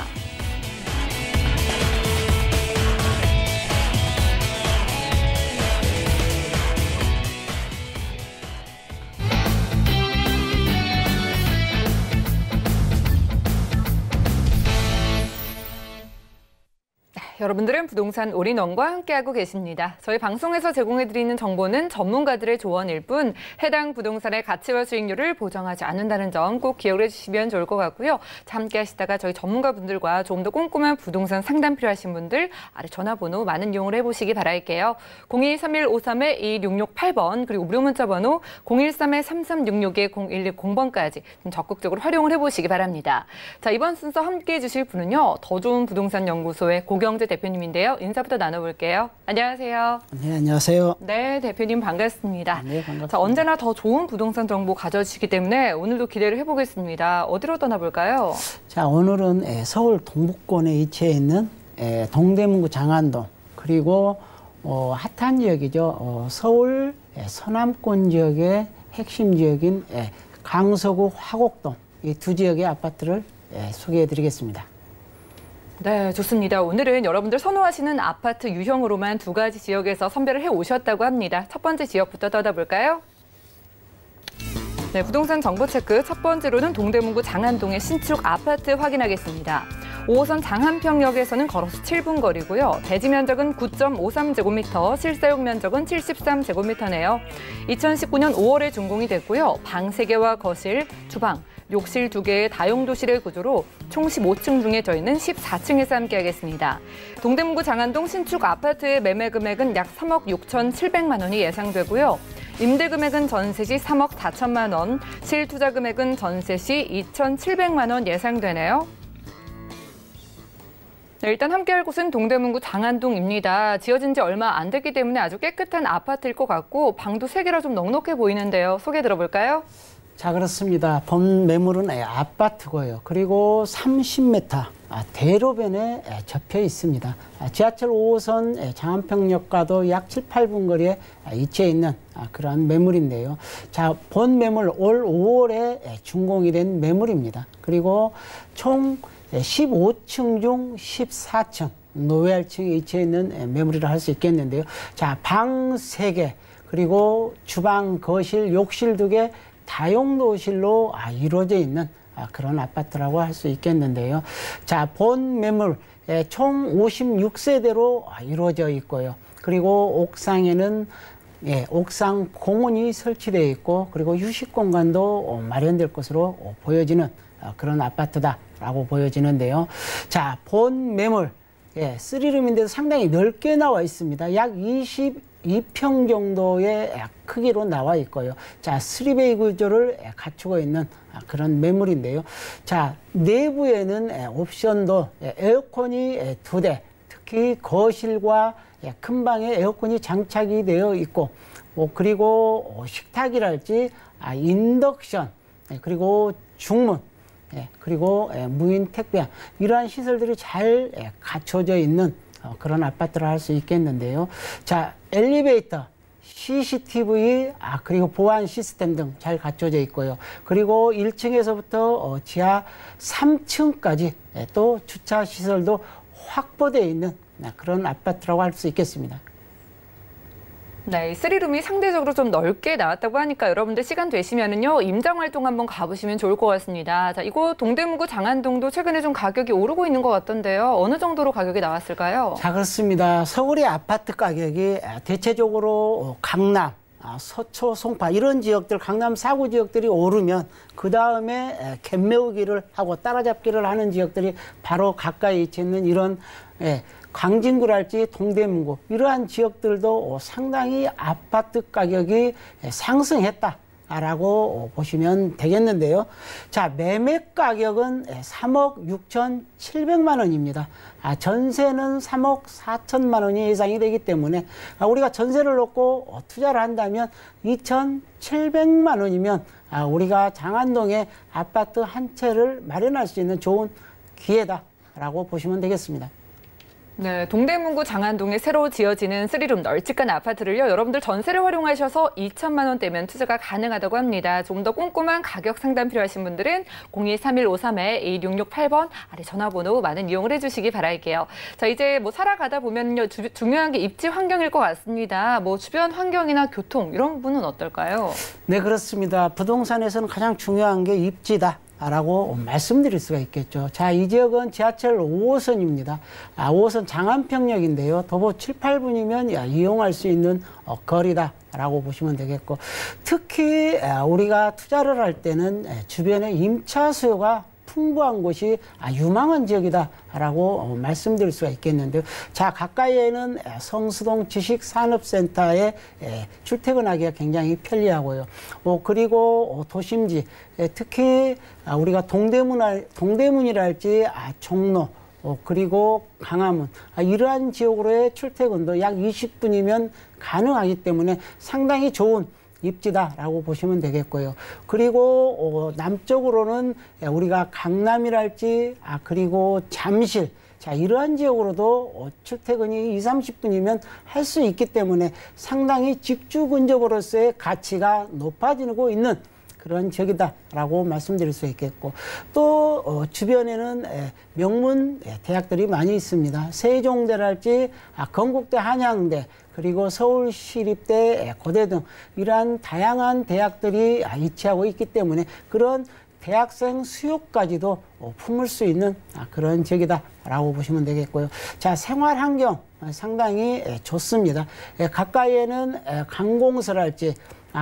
여러분들은 부동산 올인원과 함께하고 계십니다. 저희 방송에서 제공해드리는 정보는 전문가들의 조언일 뿐 해당 부동산의 가치와 수익률을 보장하지 않는다는 점 꼭 기억해 주시면 좋을 것 같고요. 함께 하시다가 저희 전문가분들과 조금 더 꼼꼼한 부동산 상담 필요하신 분들 아래 전화번호 많은 이용을 해보시기 바랄게요. 023153-2668번 그리고 무료 문자번호 013-3366-0110번까지 좀 적극적으로 활용을 해보시기 바랍니다. 자, 이번 순서 함께해 주실 분은요. 더 좋은 부동산 연구소의 고경재 대표님인데요. 인사부터 나눠볼게요. 안녕하세요. 네, 안녕하세요. 네, 대표님 반갑습니다. 네, 반갑습니다. 자, 언제나 더 좋은 부동산 정보 가져주시기 때문에 오늘도 기대를 해보겠습니다. 어디로 떠나볼까요? 자, 오늘은 서울 동북권에 위치해 있는 동대문구 장안동 그리고 핫한 지역이죠. 서울 서남권 지역의 핵심 지역인 강서구 화곡동 이 두 지역의 아파트를 소개해드리겠습니다. 네, 좋습니다. 오늘은 여러분들 선호하시는 아파트 유형으로만 두 가지 지역에서 선별을 해오셨다고 합니다. 첫 번째 지역부터 떠나볼까요? 네, 부동산 정보 체크 첫 번째로는 동대문구 장안동의 신축 아파트 확인하겠습니다. 5호선 장안평역에서는 걸어서 7분 거리고요. 대지 면적은 9.53제곱미터, 실사용 면적은 73제곱미터네요. 2019년 5월에 준공이 됐고요. 방 3개와 거실, 주방, 욕실 2개의 다용도실의 구조로 총 15층 중에 저희는 14층에서 함께하겠습니다. 동대문구 장안동 신축 아파트의 매매 금액은 약 3억 6,700만 원이 예상되고요. 임대 금액은 전세 시 3억 4천만 원, 실투자 금액은 전세 시 2,700만 원 예상되네요. 네, 일단 함께할 곳은 동대문구 장안동입니다. 지어진 지 얼마 안 됐기 때문에 아주 깨끗한 아파트일 것 같고 방도 3개라 좀 넉넉해 보이는데요. 소개 들어볼까요? 자, 그렇습니다. 본 매물은 아파트고요. 그리고 30m 대로변에 접해 있습니다. 지하철 5호선 장안평역과도 약 7, 8분 거리에 위치해 있는 그러한 매물인데요. 자, 본 매물 올 5월에 준공이 된 매물입니다. 그리고 총 15층 중 14층 노회알층에 위치해 있는 매물이라 할 수 있겠는데요. 자, 방 3개 그리고 주방, 거실, 욕실 2개 다용도실로 이루어져 있는 그런 아파트라고 할 수 있겠는데요. 자, 본 매물 총 56세대로 이루어져 있고요. 그리고 옥상에는 옥상 공원이 설치되어 있고 그리고 휴식 공간도 마련될 것으로 보여지는 그런 아파트다라고 보여지는데요. 자, 본 매물 3룸인데도 상당히 넓게 나와 있습니다. 약 22평 정도의 크기로 나와 있고요. 자, 3베이 구조를 갖추고 있는 그런 매물인데요. 자, 내부에는 옵션도 에어컨이 2대, 특히 거실과 큰 방에 에어컨이 장착이 되어 있고, 그리고 식탁이랄지 인덕션, 그리고 중문, 그리고 무인 택배함, 이러한 시설들이 잘 갖춰져 있는 그런 아파트를 할 수 있겠는데요. 자, 엘리베이터, CCTV, 그리고 보안 시스템 등 잘 갖춰져 있고요. 그리고 1층에서부터 지하 3층까지 또 주차 시설도 확보되어 있는 그런 아파트라고 할 수 있겠습니다. 네, 3룸이 상대적으로 좀 넓게 나왔다고 하니까 여러분들 시간 되시면은요, 임장활동 한번 가보시면 좋을 것 같습니다. 자, 이곳 동대문구 장안동도 최근에 좀 가격이 오르고 있는 것 같던데요. 어느 정도로 가격이 나왔을까요? 자, 그렇습니다. 서울의 아파트 가격이 대체적으로 강남, 서초, 송파 이런 지역들, 강남 4구 지역들이 오르면 그 다음에 갭매우기를 하고 따라잡기를 하는 지역들이 바로 가까이 위치해 있는 이런 광진구랄지 동대문구 이러한 지역들도 상당히 아파트 가격이 상승했다라고 보시면 되겠는데요. 자, 매매 가격은 3억 6,700만 원입니다. 전세는 3억 4천만 원이 예상이 되기 때문에 우리가 전세를 놓고 투자를 한다면 2,700만 원이면 우리가 장안동에 아파트 한 채를 마련할 수 있는 좋은 기회다라고 보시면 되겠습니다. 네, 동대문구 장안동에 새로 지어지는 3룸 널찍한 아파트를요, 여러분들 전세를 활용하셔서 2천만 원대면 투자가 가능하다고 합니다. 좀 더 꼼꼼한 가격 상담 필요하신 분들은 023153-2668번 아래 전화번호 많은 이용을 해주시기 바랄게요. 자, 이제 뭐 살아가다 보면요, 중요한 게 입지 환경일 것 같습니다. 뭐 주변 환경이나 교통 이런 부분은 어떨까요? 네, 그렇습니다. 부동산에서는 가장 중요한 게 입지다 라고 말씀드릴 수가 있겠죠. 자, 이 지역은 지하철 5호선입니다. 5호선 장안평역인데요. 도보 7, 8분이면 이용할 수 있는 거리다라고 보시면 되겠고, 특히 우리가 투자를 할 때는 주변에 임차 수요가 풍부한 곳이 유망한 지역이다라고 말씀드릴 수가 있겠는데요. 자, 가까이에는 성수동 지식산업센터에 출퇴근하기가 굉장히 편리하고요. 그리고 도심지, 특히 우리가 동대문이랄지 종로, 그리고 강화문, 이러한 지역으로의 출퇴근도 약 20분이면 가능하기 때문에 상당히 좋은 입지다라고 보시면 되겠고요. 그리고 남쪽으로는 우리가 강남이랄지 그리고 잠실, 자, 이러한 지역으로도 출퇴근이 2, 30분이면 할 수 있기 때문에 상당히 직주 근접으로서의 가치가 높아지고 있는 그런 지역이다라고 말씀드릴 수 있겠고, 또 주변에는 명문 대학들이 많이 있습니다. 세종대랄지 건국대, 한양대, 그리고 서울시립대, 고대 등 이러한 다양한 대학들이 위치하고 있기 때문에 그런 대학생 수요까지도 품을 수 있는 그런 지역이다라고 보시면 되겠고요. 자, 생활 환경 상당히 좋습니다. 가까이에는 관공서랄지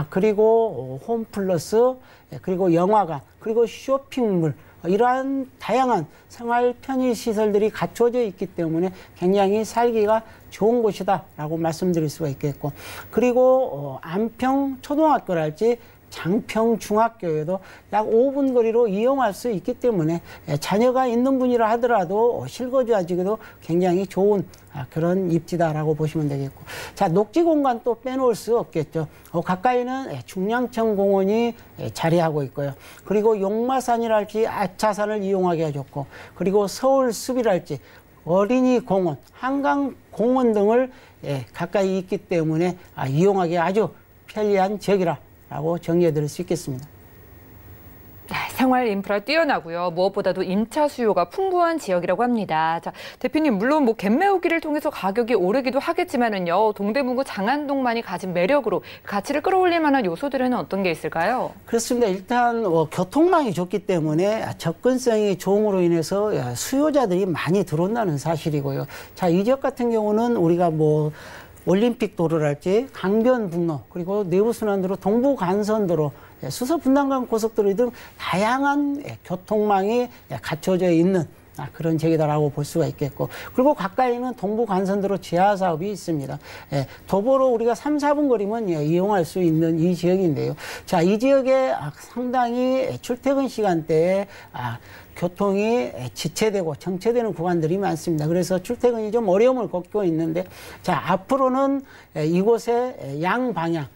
그리고 홈플러스, 그리고 영화관, 그리고 쇼핑몰, 이러한 다양한 생활 편의시설들이 갖춰져 있기 때문에 굉장히 살기가 좋은 곳이다라고 말씀드릴 수가 있겠고, 그리고 안평 초등학교랄지 장평중학교에도 약 5분 거리로 이용할 수 있기 때문에 자녀가 있는 분이라 하더라도 실거주하기도 굉장히 좋은 그런 입지다라고 보시면 되겠고, 자, 녹지 공간 또 빼놓을 수 없겠죠. 가까이는 중량천 공원이 자리하고 있고요. 그리고 용마산이랄지 아차산을 이용하기 좋고, 그리고 서울 숲이랄지 어린이 공원, 한강 공원 등을 가까이 있기 때문에 이용하기 아주 편리한 지역이라고 정리해 드릴 수 있겠습니다. 생활 인프라 뛰어나고요. 무엇보다도 임차 수요가 풍부한 지역이라고 합니다. 자, 대표님, 물론 갭매우기를 통해서 가격이 오르기도 하겠지만은요, 동대문구 장안동만이 가진 매력으로 가치를 끌어올릴 만한 요소들에는 어떤 게 있을까요? 그렇습니다. 일단 교통망이 좋기 때문에 접근성이 좋음으로 인해서 수요자들이 많이 들어온다는 사실이고요. 자, 이 지역 같은 경우는 우리가 올림픽 도로랄지 강변북로, 그리고 내부순환도로, 동부간선도로, 수서분당간 고속도로 등 다양한 교통망이 갖춰져 있는 그런 지역이다라고 볼 수가 있겠고, 그리고 가까이는 동부간선도로 지하 사업이 있습니다. 도보로 우리가 3, 4분 거리면 이용할 수 있는 이 지역인데요. 자, 이 지역에 상당히 출퇴근 시간대에 교통이 지체되고 정체되는 구간들이 많습니다. 그래서 출퇴근이 좀 어려움을 겪고 있는데, 자, 앞으로는 이곳의 양방향,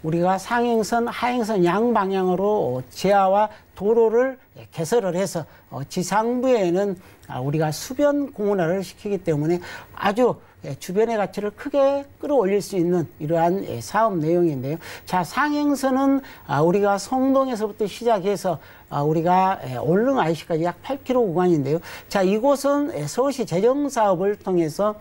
우리가 상행선, 하행선 양방향으로 지하와 도로를 개설을 해서 지상부에는 우리가 수변 공원화를 시키기 때문에 아주 주변의 가치를 크게 끌어올릴 수 있는 이러한 사업 내용인데요. 자, 상행선은 우리가 성동에서부터 시작해서 우리가 올릉 IC까지 약 8km 구간인데요. 자, 이곳은 서울시 재정사업을 통해서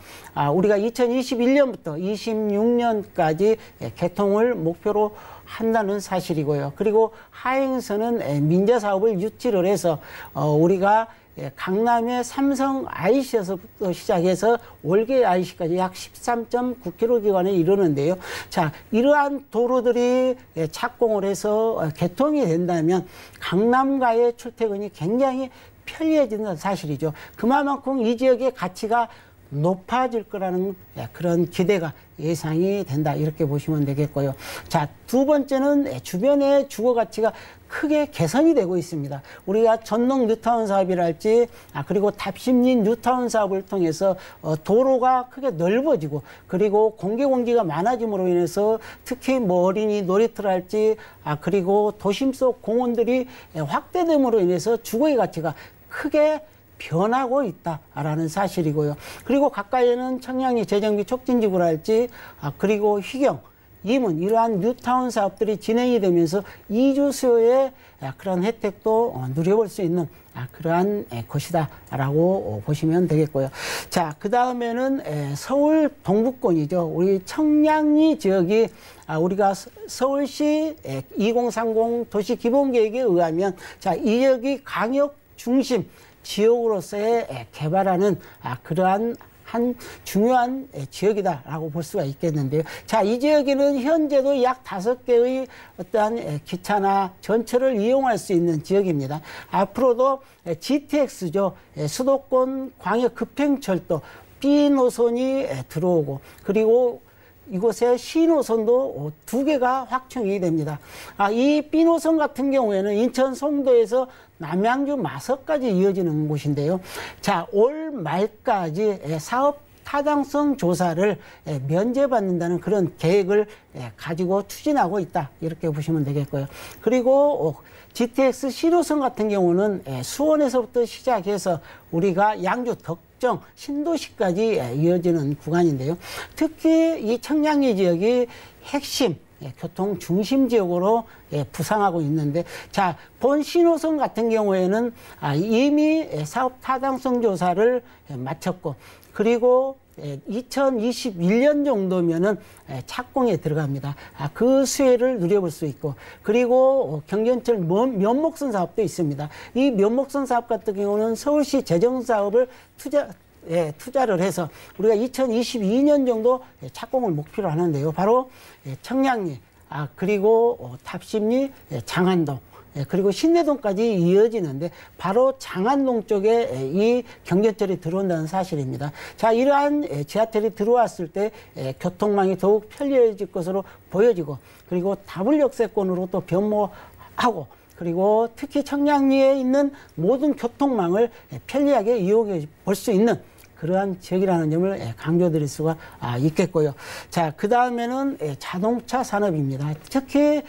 우리가 2021년부터 26년까지 개통을 목표로 한다는 사실이고요. 그리고 하행선은 민자사업을 유치를 해서 우리가 강남의 삼성 IC에서부터 시작해서 월계 IC까지 약 13.9km 기간에 이르는데요. 자, 이러한 도로들이 착공을 해서 개통이 된다면 강남가의 출퇴근이 굉장히 편리해지는 사실이죠. 그만큼 이 지역의 가치가 높아질 거라는 그런 기대가 예상이 된다, 이렇게 보시면 되겠고요. 자, 두 번째는 주변의 주거 가치가 크게 개선이 되고 있습니다. 우리가 전농 뉴타운 사업이랄지 그리고 답심리 뉴타운 사업을 통해서 도로가 크게 넓어지고, 그리고 공기가 많아짐으로 인해서 특히 어린이 놀이터랄지 그리고 도심 속 공원들이 확대됨으로 인해서 주거의 가치가 크게 변하고 있다라는 사실이고요. 그리고 가까이에는 청량리 재정비 촉진지구랄지 그리고 희경, 이문, 이러한 뉴타운 사업들이 진행이 되면서 이주 수요의 그런 혜택도 누려볼 수 있는 그러한 곳이다라고 보시면 되겠고요. 자, 그 다음에는 서울 동부권이죠. 우리 청량리 지역이 우리가 서울시 2030 도시기본계획에 의하면, 자, 이 지역이 강역 중심 지역으로서의 개발하는 그러한 한 중요한 지역이다라고 볼 수가 있겠는데요. 자, 이 지역에는 현재도 약 5개의 어떠한 기차나 전철을 이용할 수 있는 지역입니다. 앞으로도 GTX죠. 수도권 광역 급행철도 B 노선이 들어오고, 그리고 이곳에 C노선도 2개가 확충이 됩니다. 이 B노선 같은 경우에는 인천 송도에서 남양주 마석까지 이어지는 곳인데요. 자, 올 말까지 사업 타당성 조사를 면제받는다는 그런 계획을 가지고 추진하고 있다, 이렇게 보시면 되겠고요. 그리고 GTX C노선 같은 경우는 수원에서부터 시작해서 우리가 양주 덕정 신도시까지 이어지는 구간인데요. 특히 이 청량리 지역이 핵심 교통 중심 지역으로 부상하고 있는데, 자, 본 신호선 같은 경우에는 이미 사업 타당성 조사를 마쳤고, 그리고 2021년 정도면은 착공에 들어갑니다. 그 수혜를 누려볼 수 있고, 그리고 경전철 면목선 사업도 있습니다. 이 면목선 사업 같은 경우는 서울시 재정사업을 투자를 해서 우리가 2022년 정도 착공을 목표로 하는데요. 바로 청량리, 그리고 답심리, 장안동, 그리고 신내동까지 이어지는데 바로 장안동 쪽에 이 경전철이 들어온다는 사실입니다. 자, 이러한 지하철이 들어왔을 때 교통망이 더욱 편리해질 것으로 보여지고 그리고 W역세권으로 또 변모하고 그리고 특히 청량리에 있는 모든 교통망을 편리하게 이용해 볼 수 있는 그러한 지역이라는 점을 강조드릴 수가 있겠고요. 자, 그 다음에는 자동차 산업입니다. 특히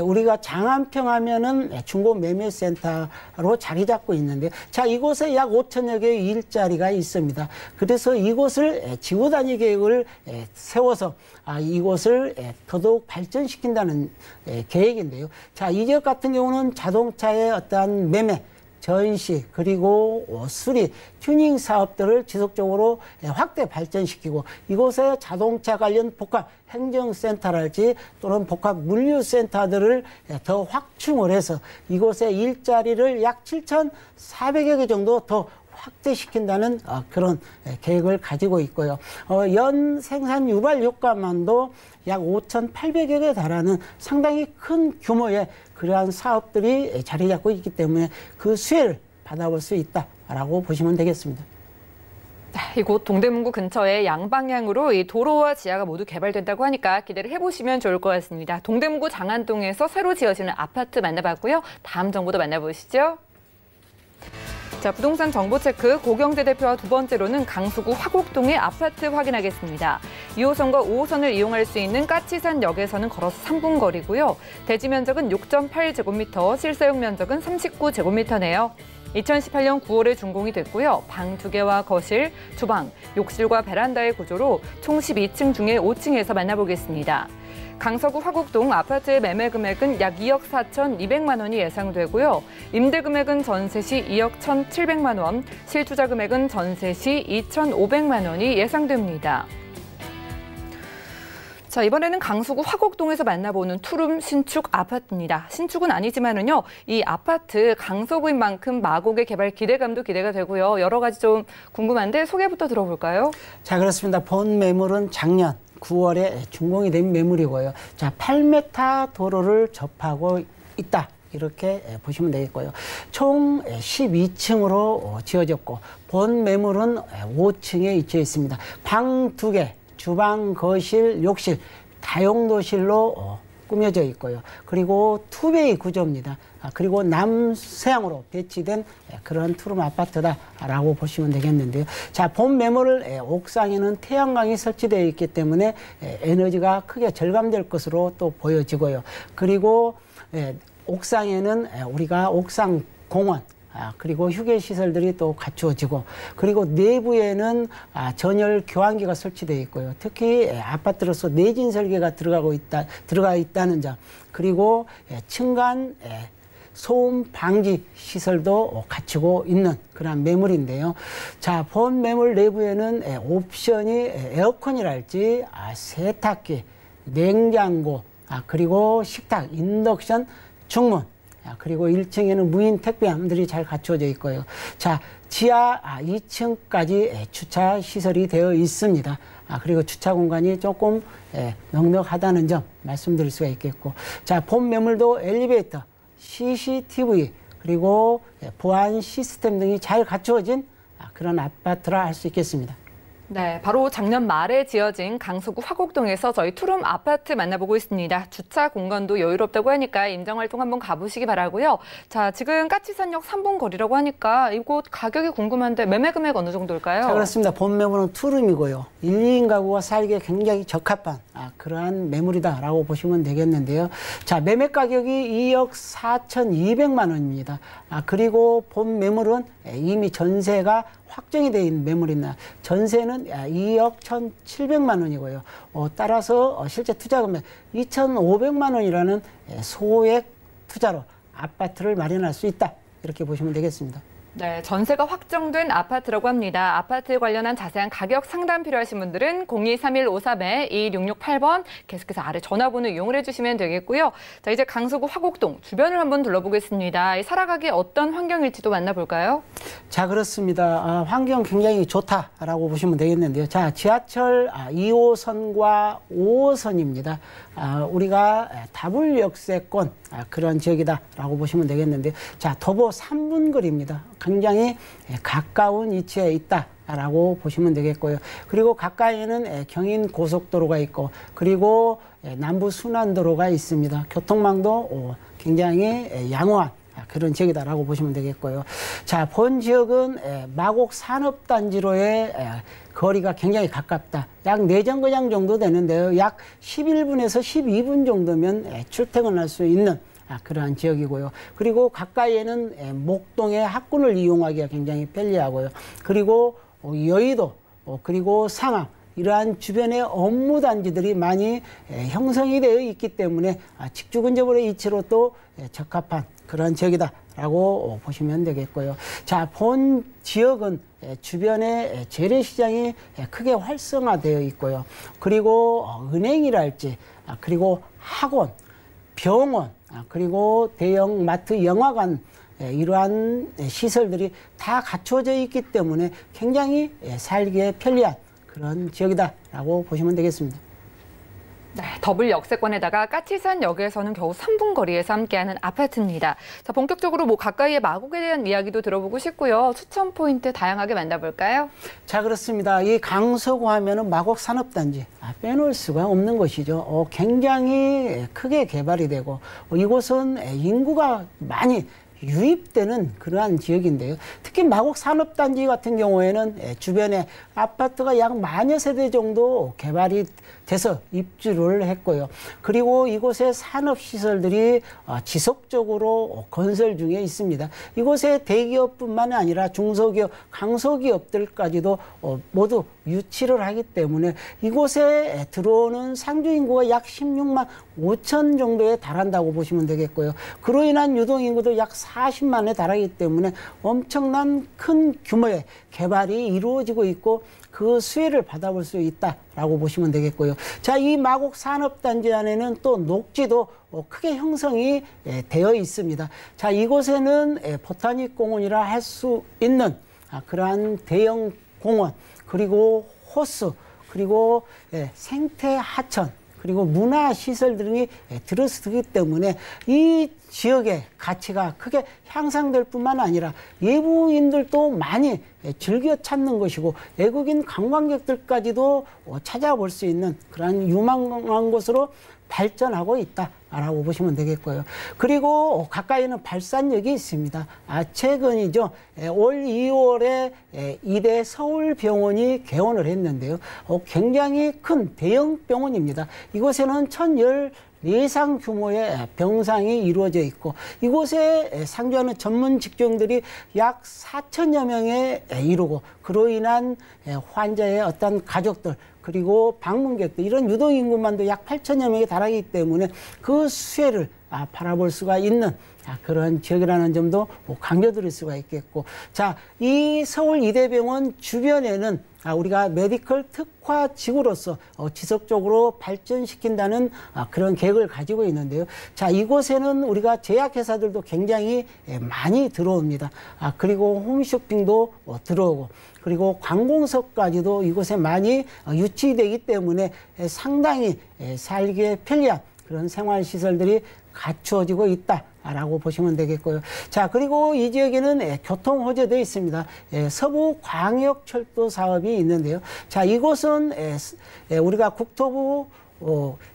우리가 장안평 하면은 중고 매매센터로 자리 잡고 있는데, 자, 이곳에 약 5천여 개의 일자리가 있습니다. 그래서 이곳을 지구 단위 계획을 세워서 이곳을 더더욱 발전시킨다는 계획인데요. 자, 이 지역 같은 경우는 자동차의 어떠한 매매, 전시 그리고 수리, 튜닝 사업들을 지속적으로 확대 발전시키고 이곳에 자동차 관련 복합 행정센터랄지 또는 복합 물류센터들을 더 확충을 해서 이곳에 일자리를 약 7,400여 개 정도 더 확대시킨다는 그런 계획을 가지고 있고요. 연 생산 유발 효과만도 약 5,800여 개에 달하는 상당히 큰 규모의 그러한 사업들이 자리 잡고 있기 때문에 그 수혜를 받아볼 수 있다라고 보시면 되겠습니다. 이곳 동대문구 근처에 양방향으로 이 도로와 지하가 모두 개발된다고 하니까 기대를 해보시면 좋을 것 같습니다. 동대문구 장안동에서 새로 지어지는 아파트 만나봤고요. 다음 정보도 만나보시죠. 자, 부동산 정보체크 고경재 대표와 두 번째로는 강수구 화곡동의 아파트 확인하겠습니다. 2호선과 5호선을 이용할 수 있는 까치산역에서는 걸어서 3분 거리고요. 대지 면적은 6.8제곱미터, 실사용 면적은 39제곱미터네요. 2018년 9월에 준공이 됐고요. 방 2개와 거실, 주방, 욕실과 베란다의 구조로 총 12층 중에 5층에서 만나보겠습니다. 강서구 화곡동 아파트의 매매 금액은 약 2억 4,200만 원이 예상되고요. 임대 금액은 전세 시 2억 1,700만 원, 실투자 금액은 전세 시 2,500만 원이 예상됩니다. 자, 이번에는 강서구 화곡동에서 만나보는 투룸 신축 아파트입니다. 신축은 아니지만은요, 이 아파트 강서구인 만큼 마곡의 개발 기대감도 기대가 되고요. 여러 가지 좀 궁금한데 소개부터 들어볼까요? 자, 그렇습니다. 본 매물은 작년 9월에 준공이 된 매물이고요. 자, 8m 도로를 접하고 있다. 이렇게 보시면 되겠고요. 총 12층으로 지어졌고 본 매물은 5층에 위치해 있습니다. 방 2개, 주방, 거실, 욕실, 다용도실로 꾸며져 있고요. 그리고 투베이 구조입니다. 그리고 남서향으로 배치된 그런 투룸 아파트다라고 보시면 되겠는데요. 자, 본 매물을 옥상에는 태양광이 설치되어 있기 때문에 에너지가 크게 절감될 것으로 또 보여지고요. 그리고 옥상에는 우리가 옥상 공원, 그리고 휴게시설들이 또 갖추어지고 그리고 내부에는 전열 교환기가 설치되어 있고요. 특히 아파트로서 내진 설계가 들어가 있다는 점 그리고 층간 소음 방지 시설도 갖추고 있는 그런 매물인데요. 자, 본 매물 내부에는 옵션이 에어컨이랄지 세탁기, 냉장고, 그리고 식탁, 인덕션, 중문, 그리고 1층에는 무인 택배함들이 잘 갖춰져 있고요. 자, 지하 2층까지 주차 시설이 되어 있습니다. 그리고 주차 공간이 조금 넉넉하다는 점 말씀드릴 수가 있겠고. 자, 본 매물도 엘리베이터, CCTV, 그리고 보안 시스템 등이 잘 갖추어진 그런 아파트라 할 수 있겠습니다. 네, 바로 작년 말에 지어진 강서구 화곡동에서 저희 투룸 아파트 만나보고 있습니다. 주차 공간도 여유롭다고 하니까 임장활동 한번 가보시기 바라고요. 자, 지금 까치산역 3분 거리라고 하니까 이곳 가격이 궁금한데 매매 금액 어느 정도일까요? 자, 그렇습니다. 본 매물은 투룸이고요. 1, 2인 가구가 살기에 굉장히 적합한 그러한 매물이다라고 보시면 되겠는데요. 자, 매매 가격이 2억 4,200만 원입니다. 그리고 본 매물은 이미 전세가 확정이 되어 있는 매물입니다. 전세는 2억 1,700만 원이고요. 따라서 실제 투자 금액 2,500만 원이라는 소액 투자로 아파트를 마련할 수 있다. 이렇게 보시면 되겠습니다. 네, 전세가 확정된 아파트라고 합니다. 아파트 관련한 자세한 가격 상담 필요하신 분들은 023153-2668번 계속해서 아래 전화번호 이용을 해주시면 되겠고요. 자, 이제 강서구 화곡동 주변을 한번 둘러보겠습니다. 살아가기 어떤 환경일지도 만나볼까요? 자, 그렇습니다. 환경 굉장히 좋다라고 보시면 되겠는데요. 자, 지하철 2호선과 5호선입니다. 우리가 다불 역세권 그런 지역이다라고 보시면 되겠는데, 자, 도보 3분 거리입니다. 굉장히 가까운 위치에 있다라고 보시면 되겠고요. 그리고 가까이에는 경인 고속도로가 있고, 그리고 남부 순환도로가 있습니다. 교통망도 굉장히 양호한 그런 지역이다라고 보시면 되겠고요. 자, 본 지역은 마곡 산업단지로의 거리가 굉장히 가깝다. 약 4정거장 정도 되는데요. 약 11분에서 12분 정도면 출퇴근할 수 있는 그러한 지역이고요. 그리고 가까이에는 목동의 학군을 이용하기가 굉장히 편리하고요. 그리고 여의도, 그리고 상암, 이러한 주변의 업무단지들이 많이 형성이 되어 있기 때문에 직주 근접으로의 위치로 또 적합한 그런 지역이다라고 보시면 되겠고요. 자, 본 지역은 주변에 재래시장이 크게 활성화되어 있고요. 그리고 은행이랄지, 그리고 학원, 병원, 그리고 대형 마트, 영화관, 이러한 시설들이 다 갖춰져 있기 때문에 굉장히 살기에 편리한 그런 지역이다라고 보시면 되겠습니다. 네, 더블 역세권에다가 까치산 역에서는 겨우 3분 거리에서 함께하는 아파트입니다. 자, 본격적으로 가까이의 마곡에 대한 이야기도 들어보고 싶고요. 추천 포인트 다양하게 만나볼까요? 자, 그렇습니다. 이 강서구 하면은 마곡 산업단지 빼놓을 수가 없는 것이죠. 굉장히 크게 개발이 되고, 이곳은 인구가 많이 유입되는 그러한 지역인데요. 특히 마곡 산업단지 같은 경우에는 주변에 아파트가 약 10,000여 세대 정도 개발이 돼서 입주를 했고요. 그리고 이곳의 산업시설들이 지속적으로 건설 중에 있습니다. 이곳에 대기업뿐만 아니라 중소기업, 강소기업들까지도 모두 유치를 하기 때문에 이곳에 들어오는 상주인구가 약 16만 5천 정도에 달한다고 보시면 되겠고요. 그로 인한 유동인구도 약 40만에 달하기 때문에 엄청난 큰 규모의 개발이 이루어지고 있고, 그 수혜를 받아볼 수 있다라고 보시면 되겠고요. 자, 이 마곡 산업단지 안에는 또 녹지도 크게 형성이 되어 있습니다. 자, 이곳에는 보타닉 공원이라 할 수 있는 그러한 대형 공원, 그리고 호수, 그리고 생태 하천, 그리고 문화시설 등이 들어서기 때문에 이 지역의 가치가 크게 향상될 뿐만 아니라 외부인들도 많이 즐겨 찾는 것이고, 외국인 관광객들까지도 찾아볼 수 있는 그런 유망한 곳으로 발전하고 있다라고 보시면 되겠고요. 그리고 가까이는 발산역이 있습니다. 최근이죠. 올 2월에 이대 서울병원이 개원을 했는데요. 굉장히 큰 대형 병원입니다. 이곳에는 1,014상 규모의 병상이 이루어져 있고, 이곳에 상주하는 전문 직종들이 약 4천여 명에 이르고, 그로 인한 환자의 어떤 가족들, 그리고 방문객들, 이런 유동인구만도 약 8천여 명에 달하기 때문에 그 수혜를 바라볼 수가 있는 그런 지역이라는 점도 강조드릴 수가 있겠고, 자, 이 서울 이대병원 주변에는 우리가 메디컬 특화 지구로서 지속적으로 발전시킨다는 그런 계획을 가지고 있는데요. 자, 이곳에는 우리가 제약회사들도 굉장히 많이 들어옵니다. 그리고 홈쇼핑도 들어오고, 그리고 관공서까지도 이곳에 많이 유치되기 때문에 상당히 살기에 편리한 그런 생활시설들이 갖추어지고 있다라고 보시면 되겠고요. 자, 그리고 이 지역에는 교통 호재도 있습니다. 서부광역철도 사업이 있는데요. 자, 이곳은 우리가 국토부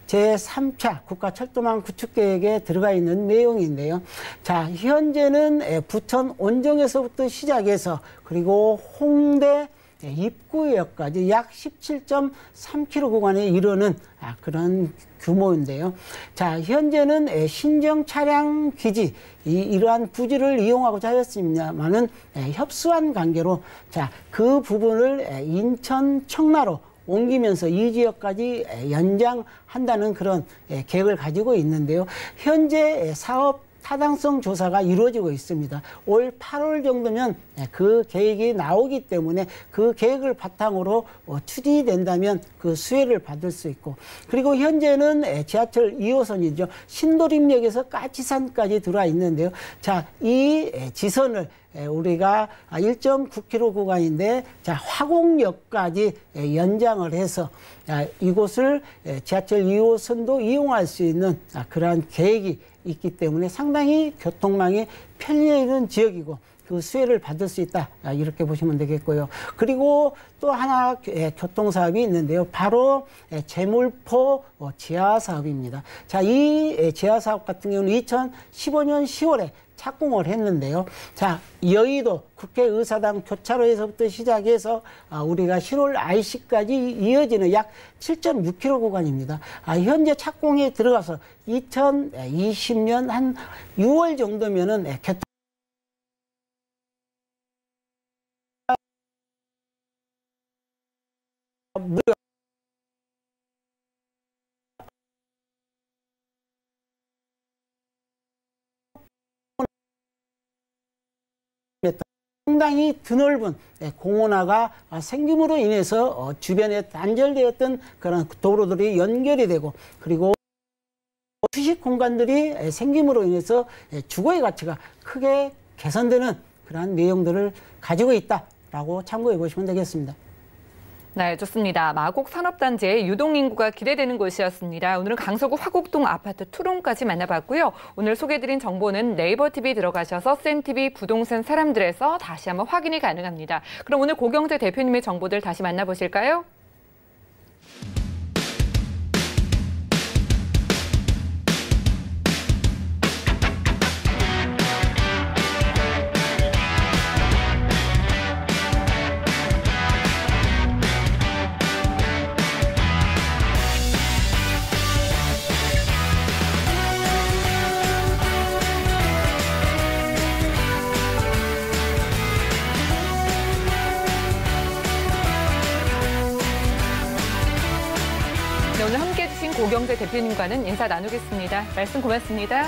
제3차 국가철도망 구축계획에 들어가 있는 내용인데요. 자, 현재는 부천 온정에서부터 시작해서, 그리고 홍대 입구역까지 약 17.3km 구간에 이르는 그런 규모인데요. 자, 현재는 신정 차량 기지, 이러한 부지를 이용하고자 하였습니다만은 협소한 관계로, 자, 그 부분을 인천 청라로 옮기면서 이 지역까지 연장한다는 그런 계획을 가지고 있는데요. 현재 사업 타당성 조사가 이루어지고 있습니다. 올 8월 정도면 그 계획이 나오기 때문에 그 계획을 바탕으로 추진된다면 그 수혜를 받을 수 있고, 그리고 현재는 지하철 2호선이죠. 신도림역에서 까치산까지 들어와 있는데요. 자, 이 지선을 우리가 1.9km 구간인데, 자, 화곡역까지 연장을 해서 이곳을 지하철 2호선도 이용할 수 있는 그러한 계획이 있기 때문에 상당히 교통망이 편리해지는 지역이고 그 수혜를 받을 수 있다, 이렇게 보시면 되겠고요. 그리고 또 하나 교통사업이 있는데요. 바로 제물포 지하사업입니다. 자, 이 지하사업 같은 경우는 2015년 10월에 착공을 했는데요. 자, 여의도 국회의사당 교차로에서부터 시작해서 우리가 신월 IC까지 이어지는 약 7.6km 구간입니다. 현재 착공에 들어가서 2020년 한 6월 정도면은 교통 상당히 드넓은 공원화가 생김으로 인해서 주변에 단절되었던 그런 도로들이 연결이 되고, 그리고 휴식 공간들이 생김으로 인해서 주거의 가치가 크게 개선되는 그러한 내용들을 가지고 있다라고 참고해 보시면 되겠습니다. 네, 좋습니다. 마곡 산업단지의 유동인구가 기대되는 곳이었습니다. 오늘은 강서구 화곡동 아파트 투룸까지 만나봤고요. 오늘 소개해드린 정보는 네이버 TV 들어가셔서 센TV 부동산 사람들에서 다시 한번 확인이 가능합니다. 그럼 오늘 고경재 대표님의 정보들 다시 만나보실까요? 네, 오늘 함께해 주신 고경재 대표님과는 인사 나누겠습니다. 말씀 고맙습니다.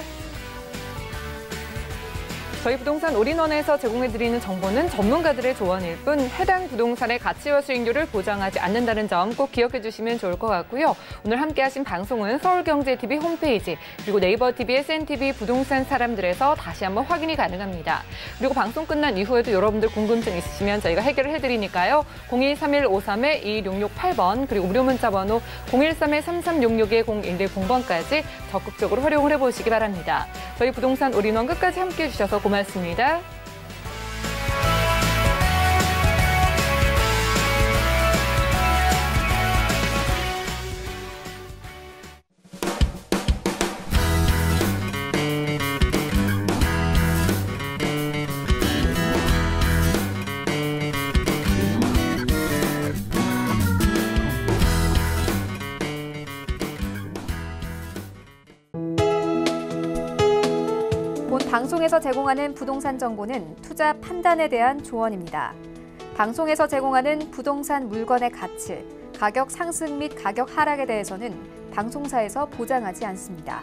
저희 부동산 올인원에서 제공해드리는 정보는 전문가들의 조언일 뿐 해당 부동산의 가치와 수익률을 보장하지 않는다는 점 꼭 기억해 주시면 좋을 것 같고요. 오늘 함께하신 방송은 서울경제TV 홈페이지 그리고 네이버 TV의 센TV 부동산 사람들에서 다시 한번 확인이 가능합니다. 그리고 방송 끝난 이후에도 여러분들 궁금증 있으시면 저희가 해결을 해드리니까요. 023153-2668번 그리고 무료 문자 번호 013-3366-0110번까지 적극적으로 활용을 해보시기 바랍니다. 저희 부동산 올인원 끝까지 함께해 주셔서 고맙습니다. 본 방송에서 제공하는 부동산 정보는 투자 판단에 대한 조언입니다. 방송에서 제공하는 부동산 물건의 가치, 가격 상승 및 가격 하락에 대해서는 방송사에서 보장하지 않습니다.